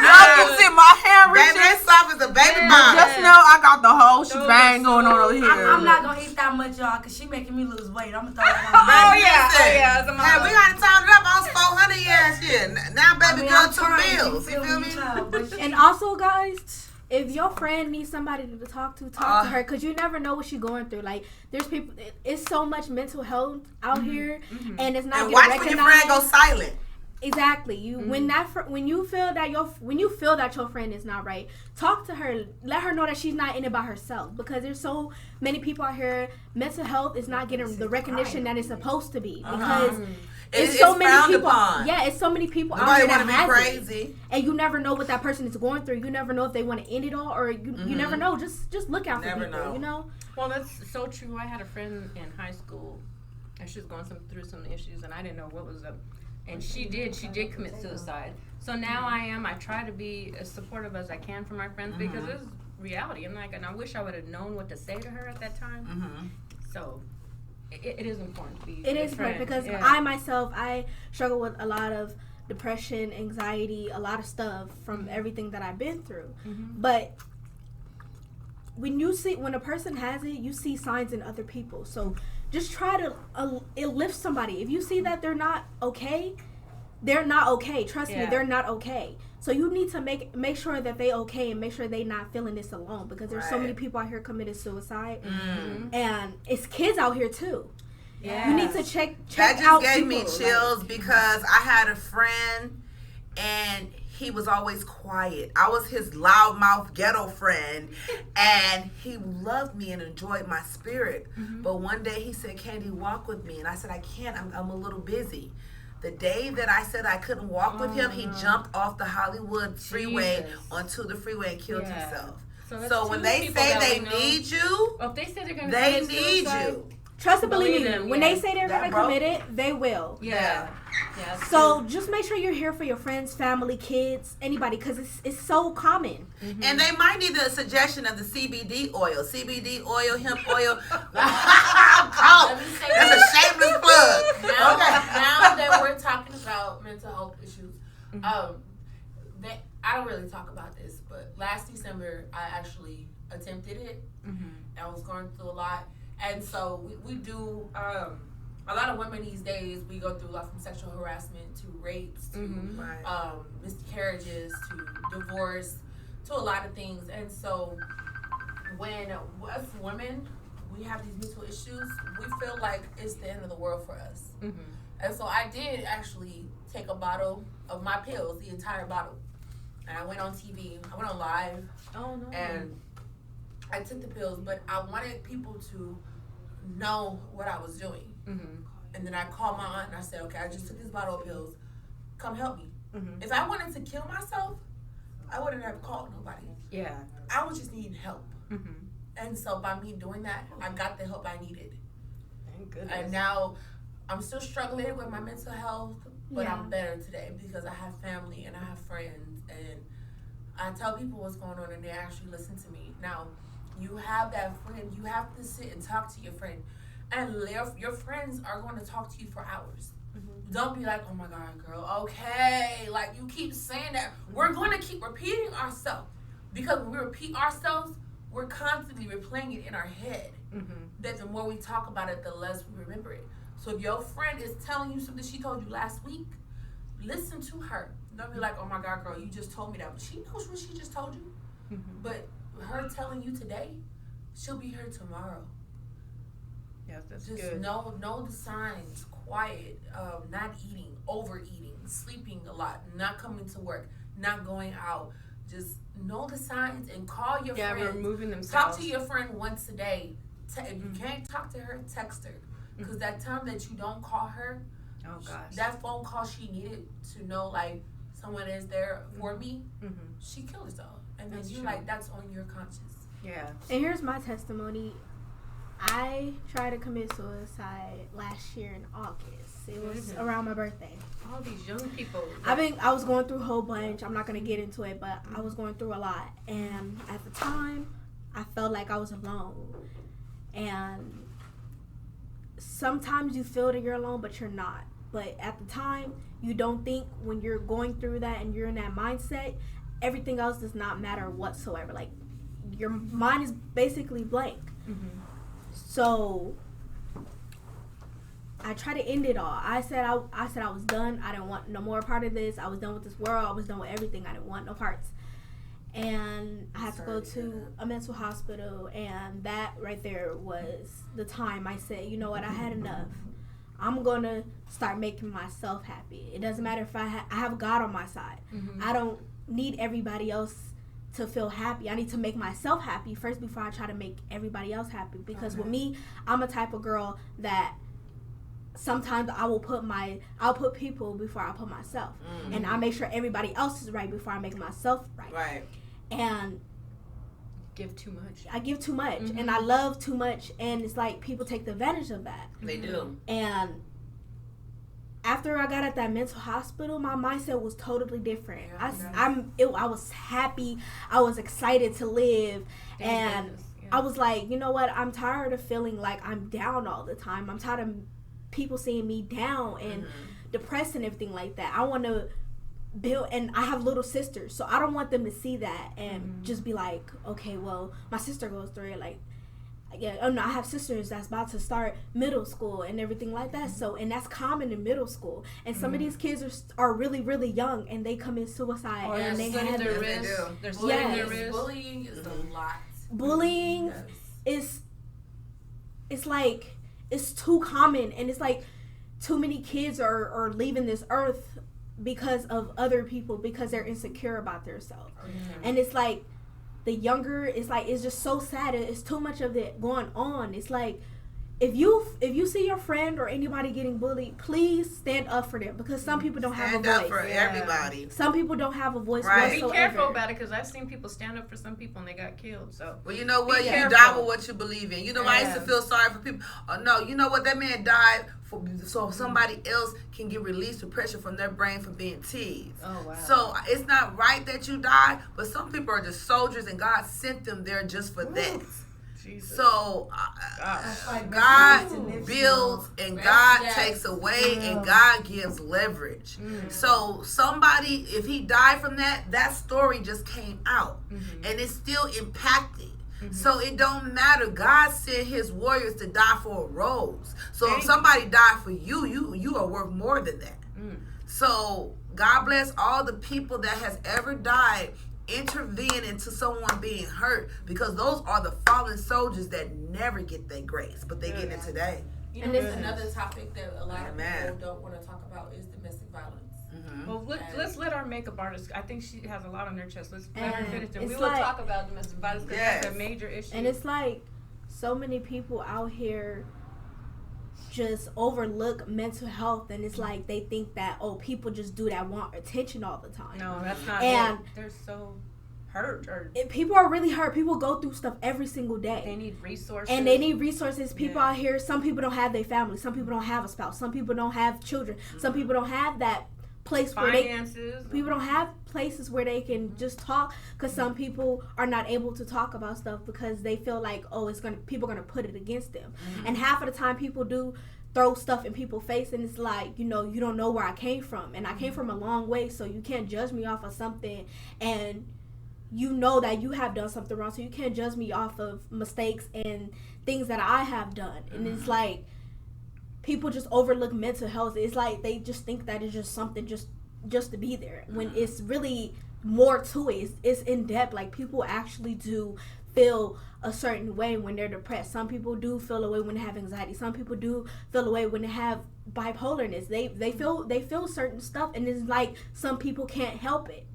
Y'all keep seeing my hand reaching. Baby, this stuff is a baby bomb. Just know I got the whole shebang going on over here. I'm not gonna eat that much, y'all, because she making me lose weight. I'm gonna throw that on. Hey, we gotta turn it up. I was 400 last year. Now, baby girl, 2 bills. You feel me? And also, guys, if your friend needs somebody to talk to her, because you never know what she's going through. Like, there's people, it's so much mental health out here, and it's not and getting watch recognized. when your friend go silent. Exactly. You when you feel that your friend is not right, talk to her. Let her know that she's not in it by herself, because there's so many people out here. Mental health is not getting the recognition that it's supposed to be, because it's so many people. Upon. Yeah, it's so many people Nobody out here that has crazy. it, and you never know what that person is going through. You never know if they want to end it all, or you never know. Just look out for people. You know. Well, that's so true. I had a friend in high school, and she was going through some issues, and I didn't know what was up. And she did commit suicide. So now I try to be as supportive as I can for my friends, because it's reality. I'm like, and I wish I would have known what to say to her at that time. So it is important to be It is important, because I struggle with a lot of depression, anxiety, a lot of stuff from everything that I've been through. But when a person has it, you see signs in other people. So just try to lift somebody. If you see that they're not okay, they're not okay. Trust me, they're not okay. So you need to make sure that they okay, and make sure they not feeling this alone, because there's so many people out here committed suicide, and it's kids out here too. You need to check that out. That just gave people. me chills, because I had a friend and he was always quiet. I was his loudmouth ghetto friend, and he loved me and enjoyed my spirit. But one day he said, "Candy, walk with me." And I said, "I can't. I'm a little busy." The day that I said I couldn't walk with him, he jumped off the Hollywood freeway onto the freeway and killed himself. So when they say they need you, if they say they're gonna they commit need suicide, you. Trust and believe me. When they say they're going to commit it, they will. So just make sure you're here for your friends, family, kids, anybody, because it's so common. And they might need a suggestion of the CBD oil, hemp oil. That's a shameless plug. Now that we're talking about mental health issues, I don't really talk about this, but last December I actually attempted it. I was going through a lot. And so we do, a lot of women these days, we go through a lot, from sexual harassment to rapes to miscarriages to divorce to a lot of things. And so when us women, we have these mental issues, we feel like it's the end of the world for us. And so I did actually take a bottle of my pills, the entire bottle. And I went on TV, I went on live. And I took the pills, but I wanted people to know what I was doing. And then I called my aunt and I said, "Okay, I just took this bottle of pills. Come help me." If I wanted to kill myself, I wouldn't have called nobody. I was just needing help. And so by me doing that, I got the help I needed. Thank goodness. And now I'm still struggling with my mental health, but I'm better today because I have family and I have friends, and I tell people what's going on and they actually listen to me. Now, you have that friend, you have to sit and talk to your friend. and your friends are going to talk to you for hours. Don't be like, oh my God, girl, okay. Like, you keep saying that. We're going to keep repeating ourselves. Because when we repeat ourselves, we're constantly replaying it in our head. That the more we talk about it, the less we remember it. So if your friend is telling you something she told you last week, listen to her. Don't be like, oh my God, girl, you just told me that. But she knows what she just told you. But her telling you today, she'll be here tomorrow. Yes, that's just good. Know the signs. Quiet, not eating, overeating, sleeping a lot, not coming to work, not going out. Just know the signs and call your friend. Removing themselves. Talk to your friend once a day. If you can't talk to her, text her. Because that time that you don't call her, oh gosh, that phone call she needed to know like someone is there for me, she killed herself. And then you like, that's on your conscience. Yeah. And here's my testimony. I tried to commit suicide last year in August. It was around my birthday. All these young people. I was going through a whole bunch. I'm not going to get into it, but I was going through a lot. And at the time, I felt like I was alone. And sometimes you feel that you're alone, but you're not. But at the time, you don't think when you're going through that and you're in that mindset, everything else does not matter whatsoever. Like, your mind is basically blank. So I tried to end it all. I said I was done. I didn't want no more part of this. I was done with this world. I was done with everything. I didn't want no parts. And I had to go to a mental hospital, and that right there was the time I said, you know what, I had enough. I'm going to start making myself happy. It doesn't matter if I have God on my side. I don't need everybody else to feel happy. I need to make myself happy first before I try to make everybody else happy. Because with me, I'm a type of girl that sometimes I'll put people before I put myself. And I make sure everybody else is right before I make myself right. Right. And give too much. I give too much. And I love too much. And it's like people take advantage of that. They do. And after I got at that mental hospital, my mindset was totally different. I was happy. I was excited to live. And I was like, you know what? I'm tired of feeling like I'm down all the time. I'm tired of people seeing me down and depressed and everything like that. I want to build, and I have little sisters, so I don't want them to see that and just be like, okay, well, my sister goes through it. Like, yeah, oh no, I have sisters that's about to start middle school and everything like that. So, and that's common in middle school. And some of these kids are really, really young, and they commit suicide and they have their wrist. They're slitting their wrist. Bullying is a lot. Bullying is, it's like, it's too common, and it's like too many kids are leaving this earth because of other people, because they're insecure about themselves. And it's like, the younger, it's like, it's just so sad. It's too much of it going on. It's like, if you see your friend or anybody getting bullied, please stand up for them, because some people don't have a voice. Stand up for everybody. Some people don't have a voice Right. whatsoever. Be careful about it, because I've seen people stand up for some people and they got killed. So Well, you know what? Be You careful. die with what you believe in. You know, I used to feel sorry for people. Oh, no, you know what? That man died so somebody else can get released with pressure from their brain for being teased. Oh, wow. So it's not right that you die, but some people are just soldiers, and God sent them there just for that. Jesus. So like God restoration. builds and God Yes. takes away and God gives leverage. So somebody, if he died from that story just came out and it's still impacted. So it don't matter. God sent his warriors to die for a rose. So if somebody died for you, you are worth more than that. So God bless all the people that has ever died intervene into someone being hurt, because those are the fallen soldiers that never get their grace, but they get it today. You know, there's another topic that a lot of people don't want to talk about is domestic violence. Well, let's let our makeup artist. I think she has a lot on her chest. Let's let her finish, and we it's will like- talk about domestic violence, because that's a major issue. And it's like, so many people out here just overlook mental health, and it's like they think that, oh, people just do that, want attention all the time. No, that's not And it. They're so hurt, or people are really hurt. People go through stuff every single they day, need resources. and they need resources. People out here, some people don't have their family, some people don't have a spouse, some people don't have children, some people don't have that place where they finances. people don't have places where they can just talk, because some people are not able to talk about stuff because they feel like, oh, people are gonna put it against them. And half of the time people do throw stuff in people's face, and it's like, you don't know where I came from, and I came from a long way, so you can't judge me off of something, and you know that you have done something wrong, so you can't judge me off of mistakes and things that I have done. And it's like people just overlook mental health. It's like they just think that it's just something just to be there, when it's really more to it. It's in depth. Like, people actually do feel a certain way when they're depressed. Some people do feel a way when they have anxiety. Some people do feel a way when they have bipolarness. They feel certain stuff, and it's like some people can't help it.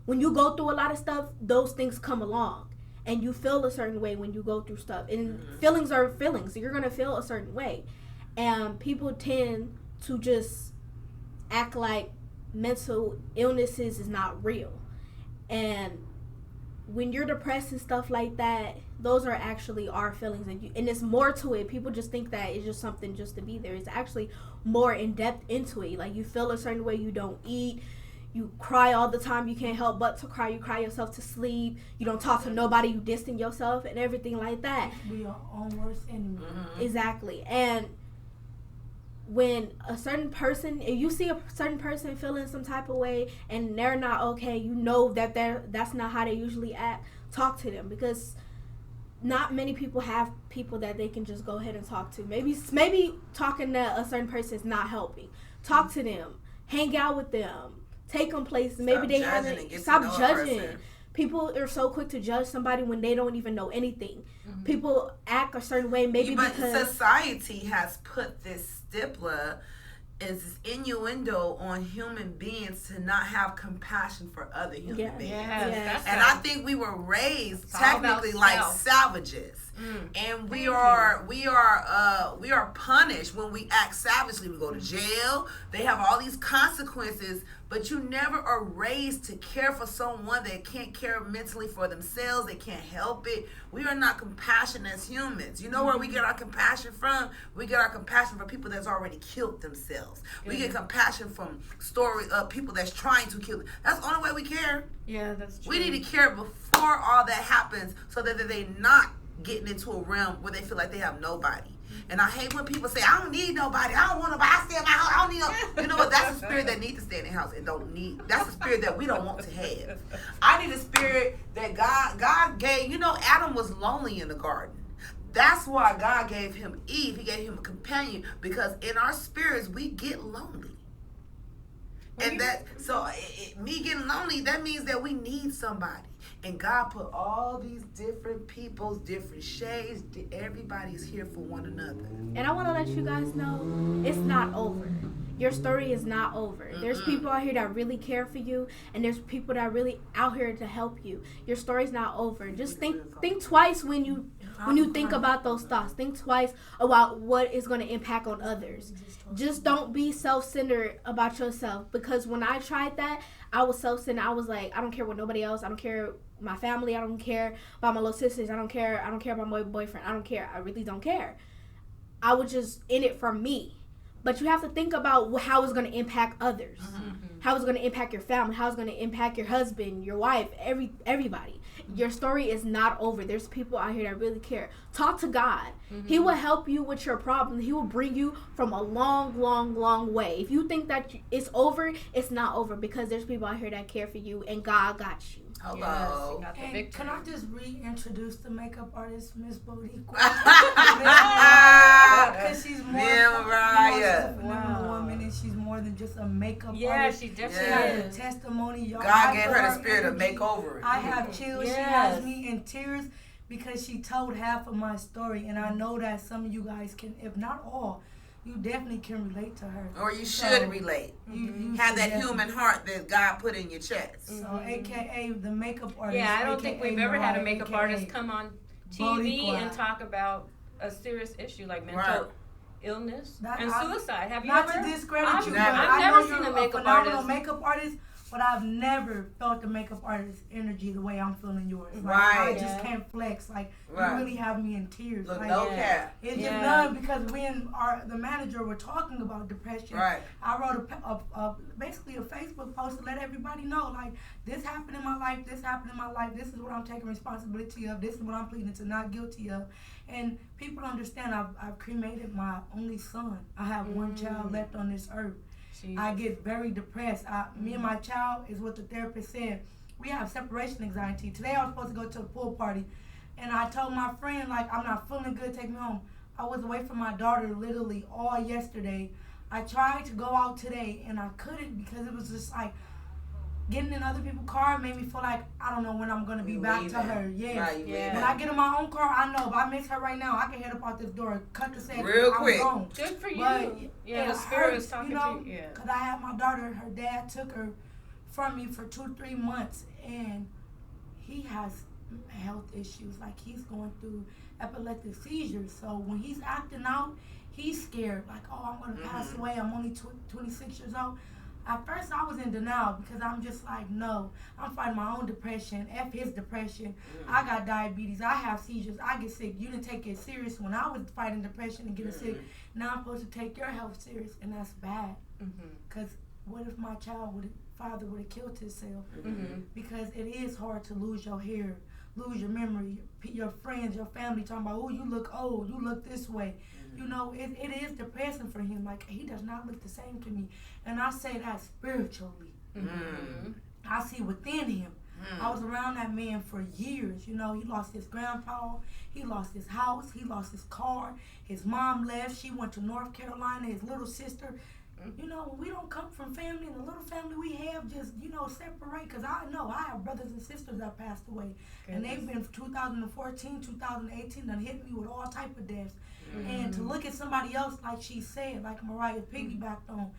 When you go through a lot of stuff, those things come along, and you feel a certain way when you go through stuff. And feelings are feelings, so you're gonna feel a certain way. And people tend to just act like mental illnesses is not real. And when you're depressed and stuff like that, those are actually our feelings, and it's more to it. People just think that it's just something just to be there. It's actually more in depth into it. Like, you feel a certain way, you don't eat, you cry all the time, you can't help but to cry. You cry yourself to sleep, you don't talk to nobody, you distance yourself and everything like that. We are own worst enemy. Exactly. And when a certain person, if you see a certain person feeling some type of way and they're not okay, you know that that's not how they usually act. Talk to them, because not many people have people that they can just go ahead and talk to. Maybe talking to a certain person is not helping. Talk to them, hang out with them, take them places. Maybe they haven't. Stop judging. People are so quick to judge somebody when they don't even know anything. People act a certain way, but because society has put this stipula, is this innuendo on human beings to not have compassion for other human beings. Yes. And I think we were raised technically like savages. And we are punished when we act savagely. We go to jail. They have all these consequences, but you never are raised to care for someone that can't care mentally for themselves. They can't help it. We are not compassionate as humans. You know where we get our compassion from? We get our compassion from people that's already killed themselves. We get compassion from stories of people that's trying to kill them. That's the only way we care. Yeah, that's true. We need to care before all that happens, so that they're not getting into a realm where they feel like they have nobody. And I hate when people say, I don't need nobody, I don't want nobody, I stay in my house, I don't need no. You know what? That's the spirit that needs to stay in the house and don't need. That's the spirit that we don't want to have. I need a spirit that God gave. Adam was lonely in the garden. That's why God gave him Eve. He gave him a companion, because in our spirits we get lonely. And me getting lonely, that means that we need somebody. And God put all these different peoples, different shades. Everybody is here for one another. And I want to let you guys know, it's not over. Your story is not over. There's people out here that really care for you, and there's people that are really out here to help you. Your story's not over. Just think twice when you think about those thoughts. Think twice about what is going to impact on others. Just don't be self-centered about yourself, because when I tried that, I was self-centered. I was like, I don't care what nobody else. I don't care my family. I don't care about my little sisters. I don't care about my boyfriend. I don't care. I really don't care. I was just in it for me. But you have to think about how it's going to impact others. How it's going to impact your family. How it's going to impact your husband, your wife, everybody. Your story is not over. There's people out here that really care. Talk to God. He will help you with your problem. He will bring you from a long, long, long way. If you think that it's over, it's not over, because there's people out here that care for you, and God got you. Hello. Yes, And can I just reintroduce the makeup artist, Miss Bodiqua? Because she's more Mariah. a woman, and she's more than just a makeup Yeah, artist. she She definitely has is. a testimony. Y'all. God gave her the spirit of makeover. I have chills. Yes. She has me in tears, because she told half of my story, and I know that some of you guys can, if not all, you definitely can relate to her. Or you should relate. You Have should that definitely. human heart that God put in your chest. So, AKA the makeup artist. Yeah, I don't think AKA we've ever had a Mariah, makeup AKA artist come on TV Boricua. and talk about a serious issue like mental Right. illness Not- and I- suicide. Have you Not ever? to discredit I've you, never- but I've I never know seen you're a makeup phenomenal artist. makeup artist, but I've never felt the makeup artist energy the way I'm feeling yours. Like, Right. I just can't flex. Like, Right. you really have me in tears. Look, Like, no cap. it's just none because when the manager were talking about depression, Right. I wrote basically a Facebook post to let everybody know, like, this happened in my life, this happened in my life, this is what I'm taking responsibility of, this is what I'm pleading to not guilty of. And people understand I've cremated my only son. I have one child left on this earth. Jesus. I get very depressed. Me and my child is what the therapist said. We have separation anxiety. Today I was supposed to go to a pool party, and I told my friend, like, I'm not feeling good, take me home. I was away from my daughter literally all yesterday. I tried to go out today, and I couldn't because it was just like getting in other people's car made me feel like I don't know when I'm going to be back to her. Yes. Right, Yeah. When I get in my own car, I know if I miss her right now, I can head up out this door, cut the second, Real I'm quick. gone. Good for you. But Yeah, it the spirit hurts, is talking you know, to you. Yeah. because I had my daughter, her dad took her from me for 2-3 months, and he has health issues. Like, he's going through epileptic seizures. So when he's acting out, he's scared. Like, oh, I'm going to pass away. I'm only 26 years old. At first, I was in denial because I'm just like, no, I'm fighting my own depression. F his depression. I got diabetes. I have seizures. I get sick. You didn't take it serious when I was fighting depression and getting sick. Now I'm supposed to take your health serious, and that's bad. Because what if my father would have killed himself? Because it is hard to lose your hair, lose your memory, your friends, your family talking about, oh, you look old, you look this way. You know, it is depressing for him. Like, he does not look the same to me. And I say that spiritually. I see within him. I was around that man for years. You know, he lost his grandpa. He lost his house. He lost his car. His mom left. She went to North Carolina. His little sister. You know, we don't come from family, and the little family we have just, you know, separate. Because I know I have brothers and sisters that passed away. And they've been 2014, 2018, done hit me with all type of deaths. And to look at somebody else, like she said, like Mariah piggybacked on,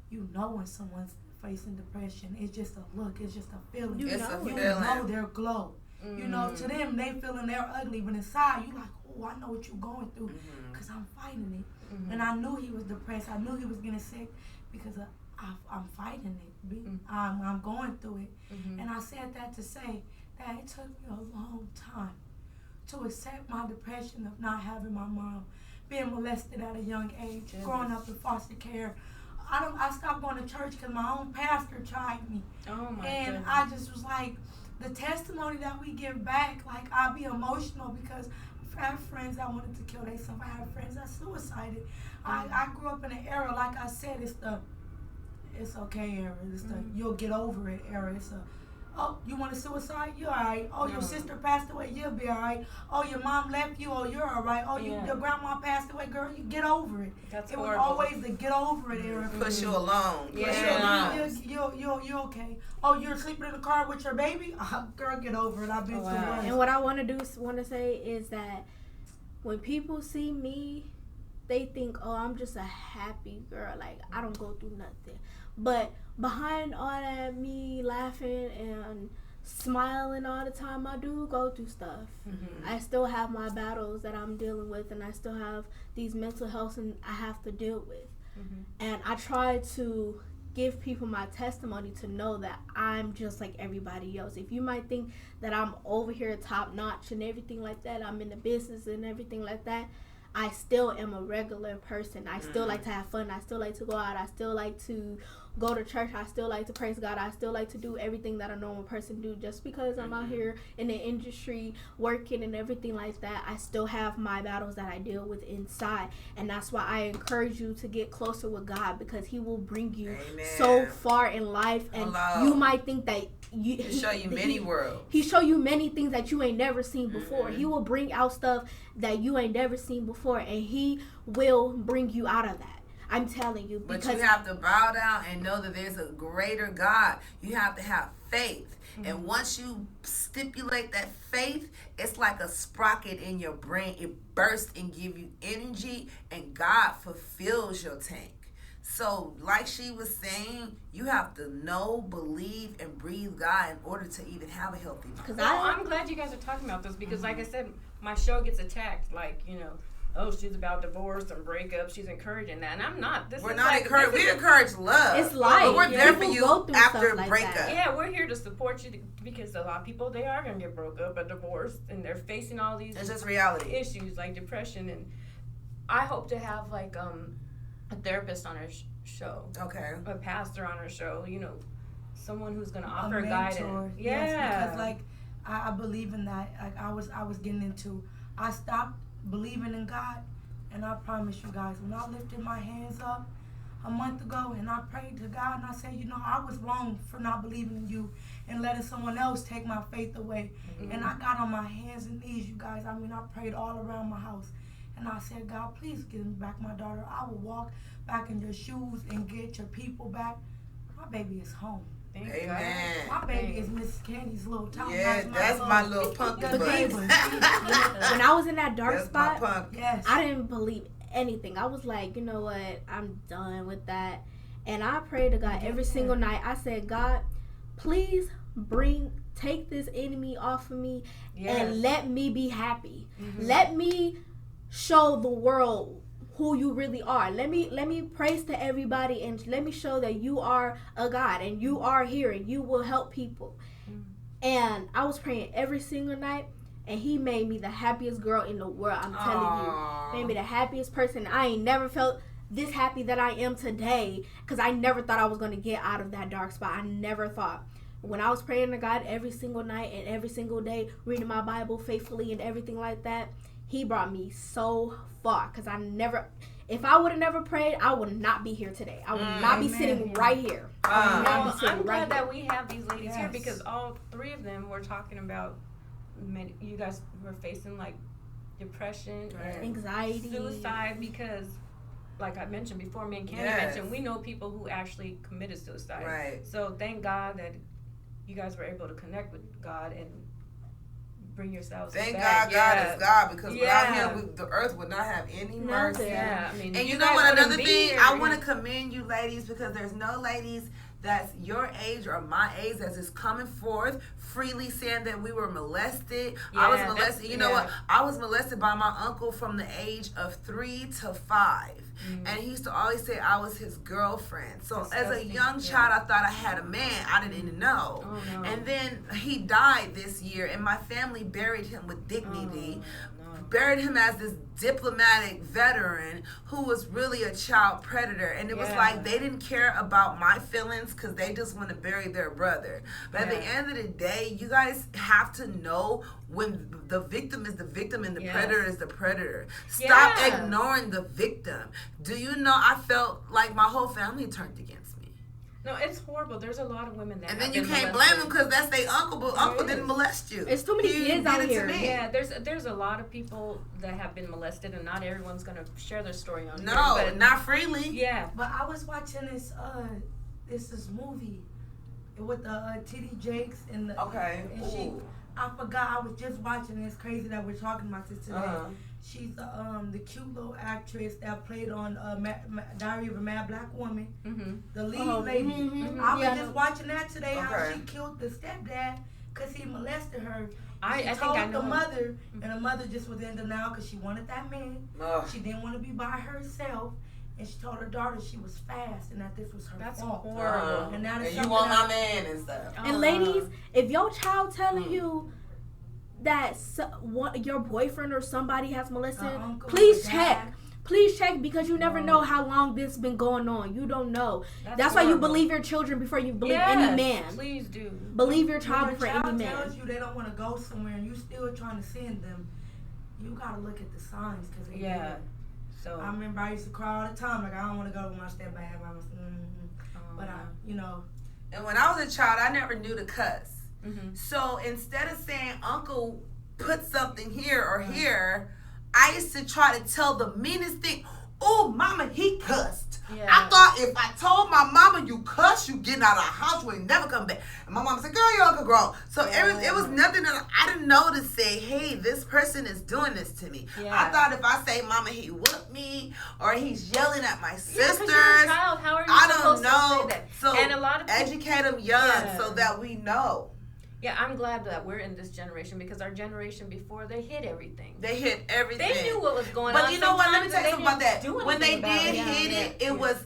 you know when someone's facing depression. It's just a look. It's just a feeling. It's a You feeling. know their glow. You know, to them, they feeling they're ugly. But inside, you like, oh, I know what you're going through. Because I'm fighting it. And I knew he was depressed. I knew he was getting sick because I'm fighting it. I'm going through it. And I said that to say that it took me a long time to accept my depression of not having my mom, being molested at a young age, growing up in foster care. I stopped going to church because my own pastor tried me. Oh my And goodness. I just was like, the testimony that we give back, like, I'll be emotional because I have friends that wanted to kill themselves. I have friends that suicided. I grew up in an era, like I said, it's the it's okay era. It's the you'll get over it era. It's a, oh, you want to suicide? You're all right. Oh, your sister passed away? You'll be all right. Oh, your mom left you? Oh, you're all right. Oh, your grandma passed away? Girl, you get over it. That's it horrible. was always the get over it era. Push you along. Push you Yeah. along. You're okay. Oh, you're sleeping in the car with your baby? Girl, get over it. I've been through worse. And what I want to say is that when people see me, they think, oh, I'm just a happy girl. Like, I don't go through nothing. But behind all that, me laughing and smiling all the time, I do go through stuff. I still have my battles that I'm dealing with, and I still have these mental health and I have to deal with. And I try to give people my testimony to know that I'm just like everybody else. If you might think that I'm over here top notch and everything like that, I'm in the business and everything like that, I still am a regular person. I still like to have fun. I still like to go out. I still like to go to church. I still like to praise God. I still like to do everything that a normal person do. Just because I'm out here in the industry working and everything like that, I still have my battles that I deal with inside. And that's why I encourage you to get closer with God, because he will bring you so far in life. And you might think that He'll show you many worlds. He show you many things that you ain't never seen before. He will bring out stuff that you ain't never seen before, and he will bring you out of that. I'm telling you. But you have to bow down and know that there's a greater God. You have to have faith. And once you stipulate that faith, it's like a sprocket in your brain. It bursts and give you energy, and God fulfills your tank. So, like she was saying, you have to know, believe, and breathe God in order to even have a healthy mind. I'm glad you guys are talking about this because, like I said, my show gets attacked. Like, you know, oh, she's about divorce and breakup. She's encouraging that, and I'm not. We're not encouraging. We encourage love. It's life. But we're there for People you go through after stuff like breakup. that. Yeah, we're here to support you because a lot of people, they are gonna get broke up or divorced, and they're facing all these It's just reality. issues like depression. And I hope to have like a therapist on our show, Okay. a pastor on our show. You know, someone who's gonna A offer mentor, guidance. Yeah, yes, because like I believe in that. Like I was getting into. I stopped believing in God, and I promise you guys, when I lifted my hands up a month ago and I prayed to God and I said, you know, I was wrong for not believing in you and letting someone else take my faith away. And I got on my hands and knees, you guys. I mean, I prayed all around my house. And I said, God, please give me back my daughter. I will walk back in your shoes and get your people back. My baby is home. Thank Amen. My baby is Miss Candy's little top. Yeah, that's my little pumpkin the butt. baby. When I was in that dark That's my spot, pumpkin. Yes. I didn't believe anything. I was like, you know what? I'm done with that. And I prayed to God every single night. I said, God, please take this enemy off of me and let me be happy. Let me show the world who you really are. Let me praise to everybody and let me show that you are a God and you are here and you will help people. And I was praying every single night, and he made me the happiest girl in the world. I'm telling you, made me the happiest person. I ain't never felt this happy that I am today, because I never thought I was going to get out of that dark spot. I never thought. When I was praying to God every single night and every single day, reading my Bible faithfully and everything like that, he brought me so far, because if I would have never prayed, I would not be here today. I would not be sitting right here. I'm glad that we have these ladies here, because all three of them were talking about, you guys were facing like depression, and anxiety, suicide, because like I mentioned before, me and Candy mentioned, we know people who actually committed suicide. Right. So thank God that you guys were able to connect with God and bring yourselves Thank back. God, God is God, because without Him, the earth would not have any mercy. Yeah, I mean, and you know guys what? Another wouldn't be thing, here. I want to commend you, ladies, because there's no ladies that's your age or my age that is coming forth freely saying that we were molested. I was molested. You know what? I was molested by my uncle from the age of 3 to 5. And he used to always say I was his girlfriend. So as a young child, I thought I had a man. I didn't even know. Oh, no. And then he died this year, and my family buried him with dignity. Buried him as this diplomatic veteran who was really a child predator. And it was like they didn't care about my feelings because they just want to bury their brother. But at the end of the day, you guys have to know when the victim is the victim and the predator is the predator. Stop ignoring the victim. Do you know, I felt like my whole family turned against me. No, it's horrible. There's a lot of women that. And then you can't blame them because that's their uncle, but uncle didn't molest you. It's too many kids out here. Yeah, there's a lot of people that have been molested, and not everyone's gonna share their story on. No, here, but not freely. Yeah. But I was watching this movie with the Titty Jakes and the and I forgot, I was just watching. It's crazy that we're talking about this today. She's the cute little actress that played on Diary of a Mad Black Woman. The lead lady. I was just watching that today. How she killed the stepdad because he molested her. I told think I know the mother, and the mother just was in denial because she wanted that man. She didn't want to be by herself. And she told her daughter she was fast and that this was her fault. Horrible. And, that is you want my man and stuff. And ladies, if your child telling you that your boyfriend or somebody has molested, please check. Please check, because you never know how long this been going on. You don't know. That's why you believe your children before you believe any man. Please do. Believe your child before any man. When your child tells you they don't want to go somewhere and you still trying to send them, you gotta look at the signs, because So I remember I used to cry all the time, like I don't want to go with my stepdad. But And when I was a child, I never knew to cuss. So instead of saying uncle put something here or here, I used to try to tell the meanest thing. Oh, mama, he cussed. I thought if I told my mama you cuss, you getting out of the house, you ain't never come back. And my mama said, girl, your uncle grown. So it was nothing that I didn't know to say, hey, this person is doing this to me. I thought if I say, mama, he whooped me, or he's yelling at my sisters. You're a child. How are you I supposed don't know. to say that? So and a lot of people, educate them young so that we know. Yeah, I'm glad that we're in this generation because our generation before, they hit everything. They hit everything. They knew what was going on. But you know what? Let me tell you Sometimes something about they didn't that. do When they anything about did it. hit it was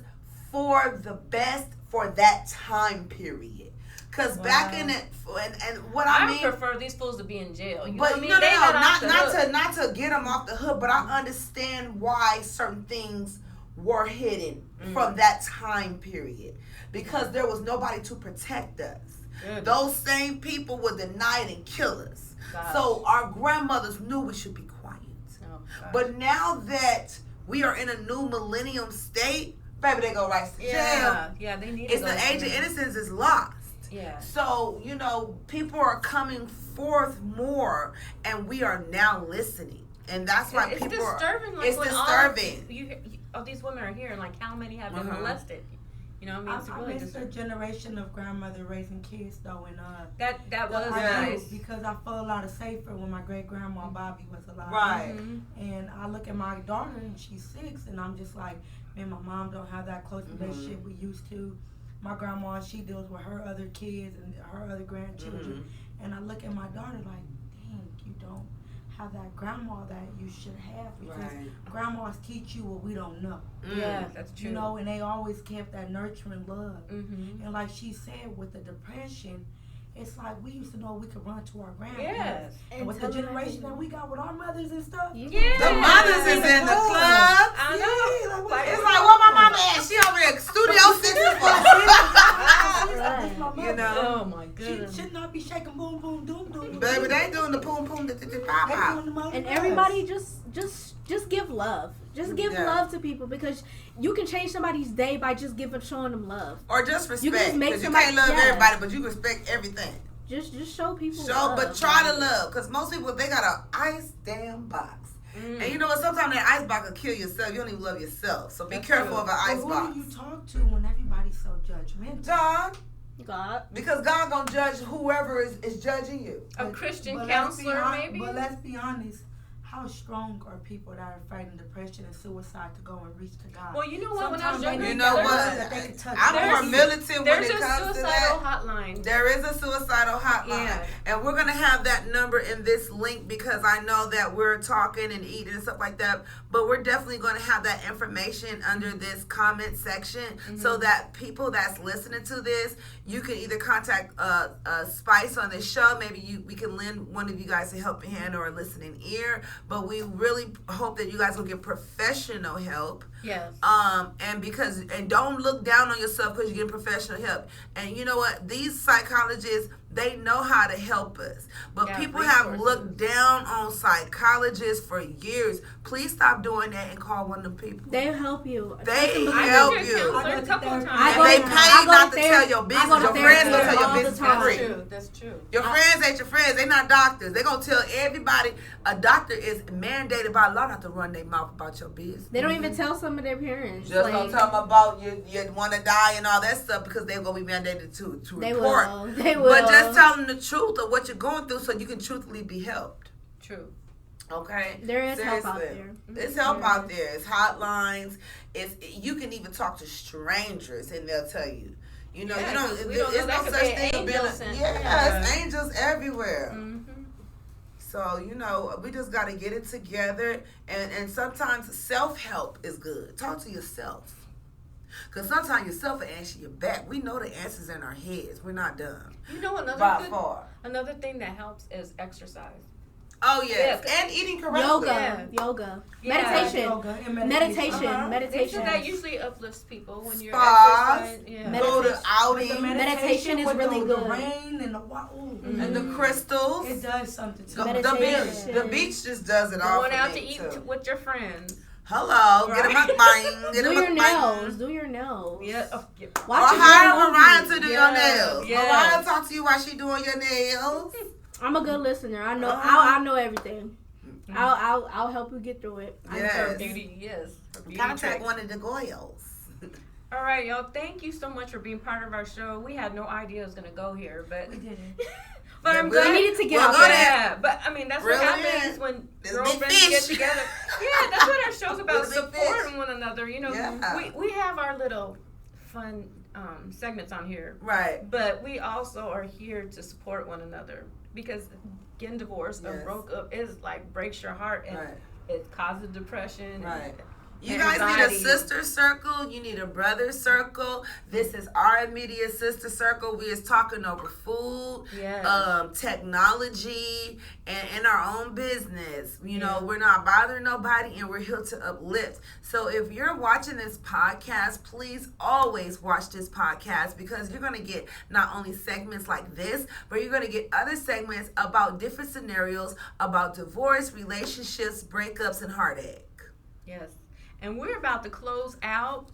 for the best for that time period. Because back in it, and what I mean, prefer these fools to be in jail. You know but what I mean? no, They got off the hook. not to get them off the hook, but I understand why certain things were hidden from that time period because there was nobody to protect us. Those same people would deny it and kill us. Gosh. So our grandmothers knew we should be quiet. Oh, gosh. But now that we are in a new millennium state, baby, they go right to jail. Yeah, they need. It's the age of innocence is lost. Yeah. So, you know, people are coming forth more and we are now listening. And that's why it's people disturbing. are. Like It's when disturbing. all these women are here, and like how many have been molested? You know what I mean? It's I really missed a generation of grandmother raising kids though, and that was I nice. do, because I felt a lot safer when my great grandma Bobby was alive. Right. And I look at my daughter and she's 6, and I'm just like, man, my mom don't have that close relationship we used to. My grandma, she deals with her other kids and her other grandchildren, and I look at my daughter like, dang, you don't have that grandma that you should have because grandmas teach you what we don't know. Yeah, that's true. You know, and they always kept that nurturing love. Mm-hmm. And like she said, with the depression, it's like we used to know we could run to our grandparents. Yes. And with the generation that we got with our mothers and stuff, Yeah. The mothers is in the club. I know. It's like, what my mama at? She over here at Studio 64. You know? Oh my she goodness. should not be shaking boom boom doom doom. Baby, they ain't doing the poom poom, the pop They pop. doing the mother And best. everybody just give love. Just give love to people because you can change somebody's day by just showing them love. Or just respect. You can just make Because you somebody- can't love yeah. everybody, but you respect everything. Just show people Show, love. but try to love. Because most people, they got an ice damn box. And you know what? Sometimes that ice box will kill yourself. You don't even love yourself. So be careful of an But ice who box. do you talk to when everybody's so judgmental? God. God. Because God gonna judge whoever is judging you. A Christian But let's be counselor, hon- maybe? But let's be honest. How strong are people that are fighting depression and suicide to go and reach to God? Well, you know what? When I was Sometimes they younger, You need know that what? love that they can touch. I'm more There's- militant when There's it a comes to suicidal that. hotline. There is a suicidal hotline. Yeah. And we're going to have that number in this link because I know that we're talking and eating and stuff like that. But we're definitely going to have that information under this comment section so that people that's listening to this, you can either contact Spice on this show. Maybe we can lend one of you guys a helping hand or a listening ear. But we really hope that you guys will get professional help. Yes. And don't look down on yourself because you're getting professional help. And you know what? These psychologists, they know how to help us. But Yeah, people have resources. looked down on psychologists for years. Please stop doing that and call one of them people. They'll help you. They Trust and help believe. you. Counselor a couple of I times. go And they to- pay I go not to to therapy. tell your I business. go to Your friends gonna therapy tell your all the business for time. free. That's true. Your friends ain't your friends. They not doctors. They gonna tell everybody. A doctor is mandated by law not to run their mouth about your business. They don't even tell some of their parents. Just like, don't tell them about you want to die and all that stuff because they're gonna be mandated to they report. will. They will. But just tell them the truth of what you're going through so you can truthfully be helped. True. Okay. There is help out Seriously. there. It's help out there. It's hotlines. You can even talk to strangers and they'll tell you. You know, Yeah, you know, 'cause we it's don't know, that no could such be an thing as being angel sent. it's angels everywhere. Mm-hmm. So, you know, we just got to get it together. And sometimes self-help is good. Talk to yourself. Because sometimes yourself will answer you back. We know the answers in our heads. We're not dumb. You know By far. another thing that helps is exercise. Oh, yes. Yeah. And eating correctly. Yoga. Yeah. Meditation. Yoga and Meditation. Uh-huh. Meditation. That usually uplifts people when you're Spas. exercising. Yeah. Go to But the outing. Meditation is with really the good. rain and the And the crystals. it does something to The me. Meditation. beach just does it all Going for out me, to eat too. with your friends. Hello. Get a Right. mukbang. Get a Do your mukbang. nails. Do your nails. Yeah. Oh, yeah. Or Watch a hire good Mariah movie. to do Yes, your nails. yes. Mariah talk to you while she doing your nails. I'm a good listener. I know. Uh-huh. I know everything. I'll help you get through it. Yes. Her beauty, yes. Her beauty Contact tricks. one of the Goyles. All right, y'all. Thank you so much for being part of our show. We had no idea it was gonna go here, but We did it. but I'm We glad. needed to get Well, out go there. ahead. Yeah, but I mean that's Reel what it happens in. when This big girlfriends get fish. together. Yeah, that's what our show's about, This big supporting fish. one another. You know, Yeah. we have our little fun segments on here. Right. But we also are here to support one another because getting divorced or Yes. broke up is like breaks your heart and Right. it causes depression. Right. And You guys need anxiety. a sister circle. You need a brother circle. This is our immediate sister circle. We is talking over food, Yes. technology, and in our own business. You know, Yeah. we're not bothering nobody, and we're here to uplift. So if you're watching this podcast, please always watch this podcast because you're gonna get not only segments like this, but you're gonna get other segments about different scenarios about divorce, relationships, breakups, and heartache. Yes. And we're about to close out.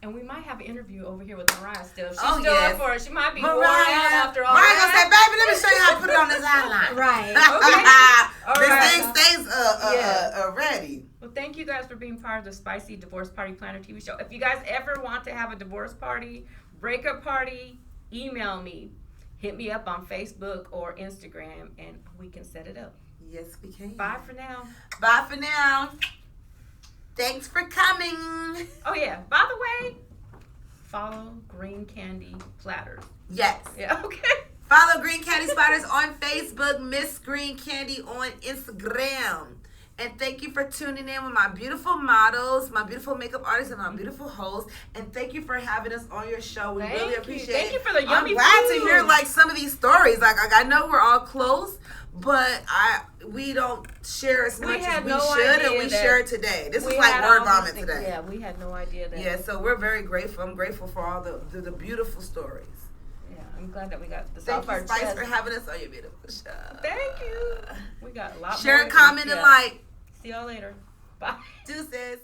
And we might have an interview over here with Mariah still. She's Oh, still yes. up for it. She might be worn out after all Mariah gonna say, that. baby, let me show you how to put it on this outline. Right. All This right. thing stays Yeah. ready. Well, thank you guys for being part of the Spicy Divorce Party Planner TV show. If you guys ever want to have a divorce party, breakup party, email me. Hit me up on Facebook or Instagram, and we can set it up. Yes, we can. Bye for now. Bye for now. Thanks for coming. Oh, yeah. By the way, follow Green Candy Platters. Yes. Yeah, okay. Follow Green Candy Platters on Facebook, Miss Green Candy on Instagram. And thank you for tuning in with my beautiful models, my beautiful makeup artists, and my beautiful hosts. And thank you for having us on your show. We Thank really you. appreciate Thank it. you for the yummy I'm glad food. to hear like some of these stories. Like I know we're all close, but we don't share as We much as had we no should, and idea we that share it today. This is We like had word all vomit these today. things. Yeah, we had no idea that. Yeah, so we're very grateful. I'm grateful for all the beautiful stories. Yeah, I'm glad that we got this Thank off our you, Spice, chest. for having us on your beautiful show. Thank you. We got a lot more. Share, to comment, do. and Yeah. like. See y'all later. Bye. Deuces.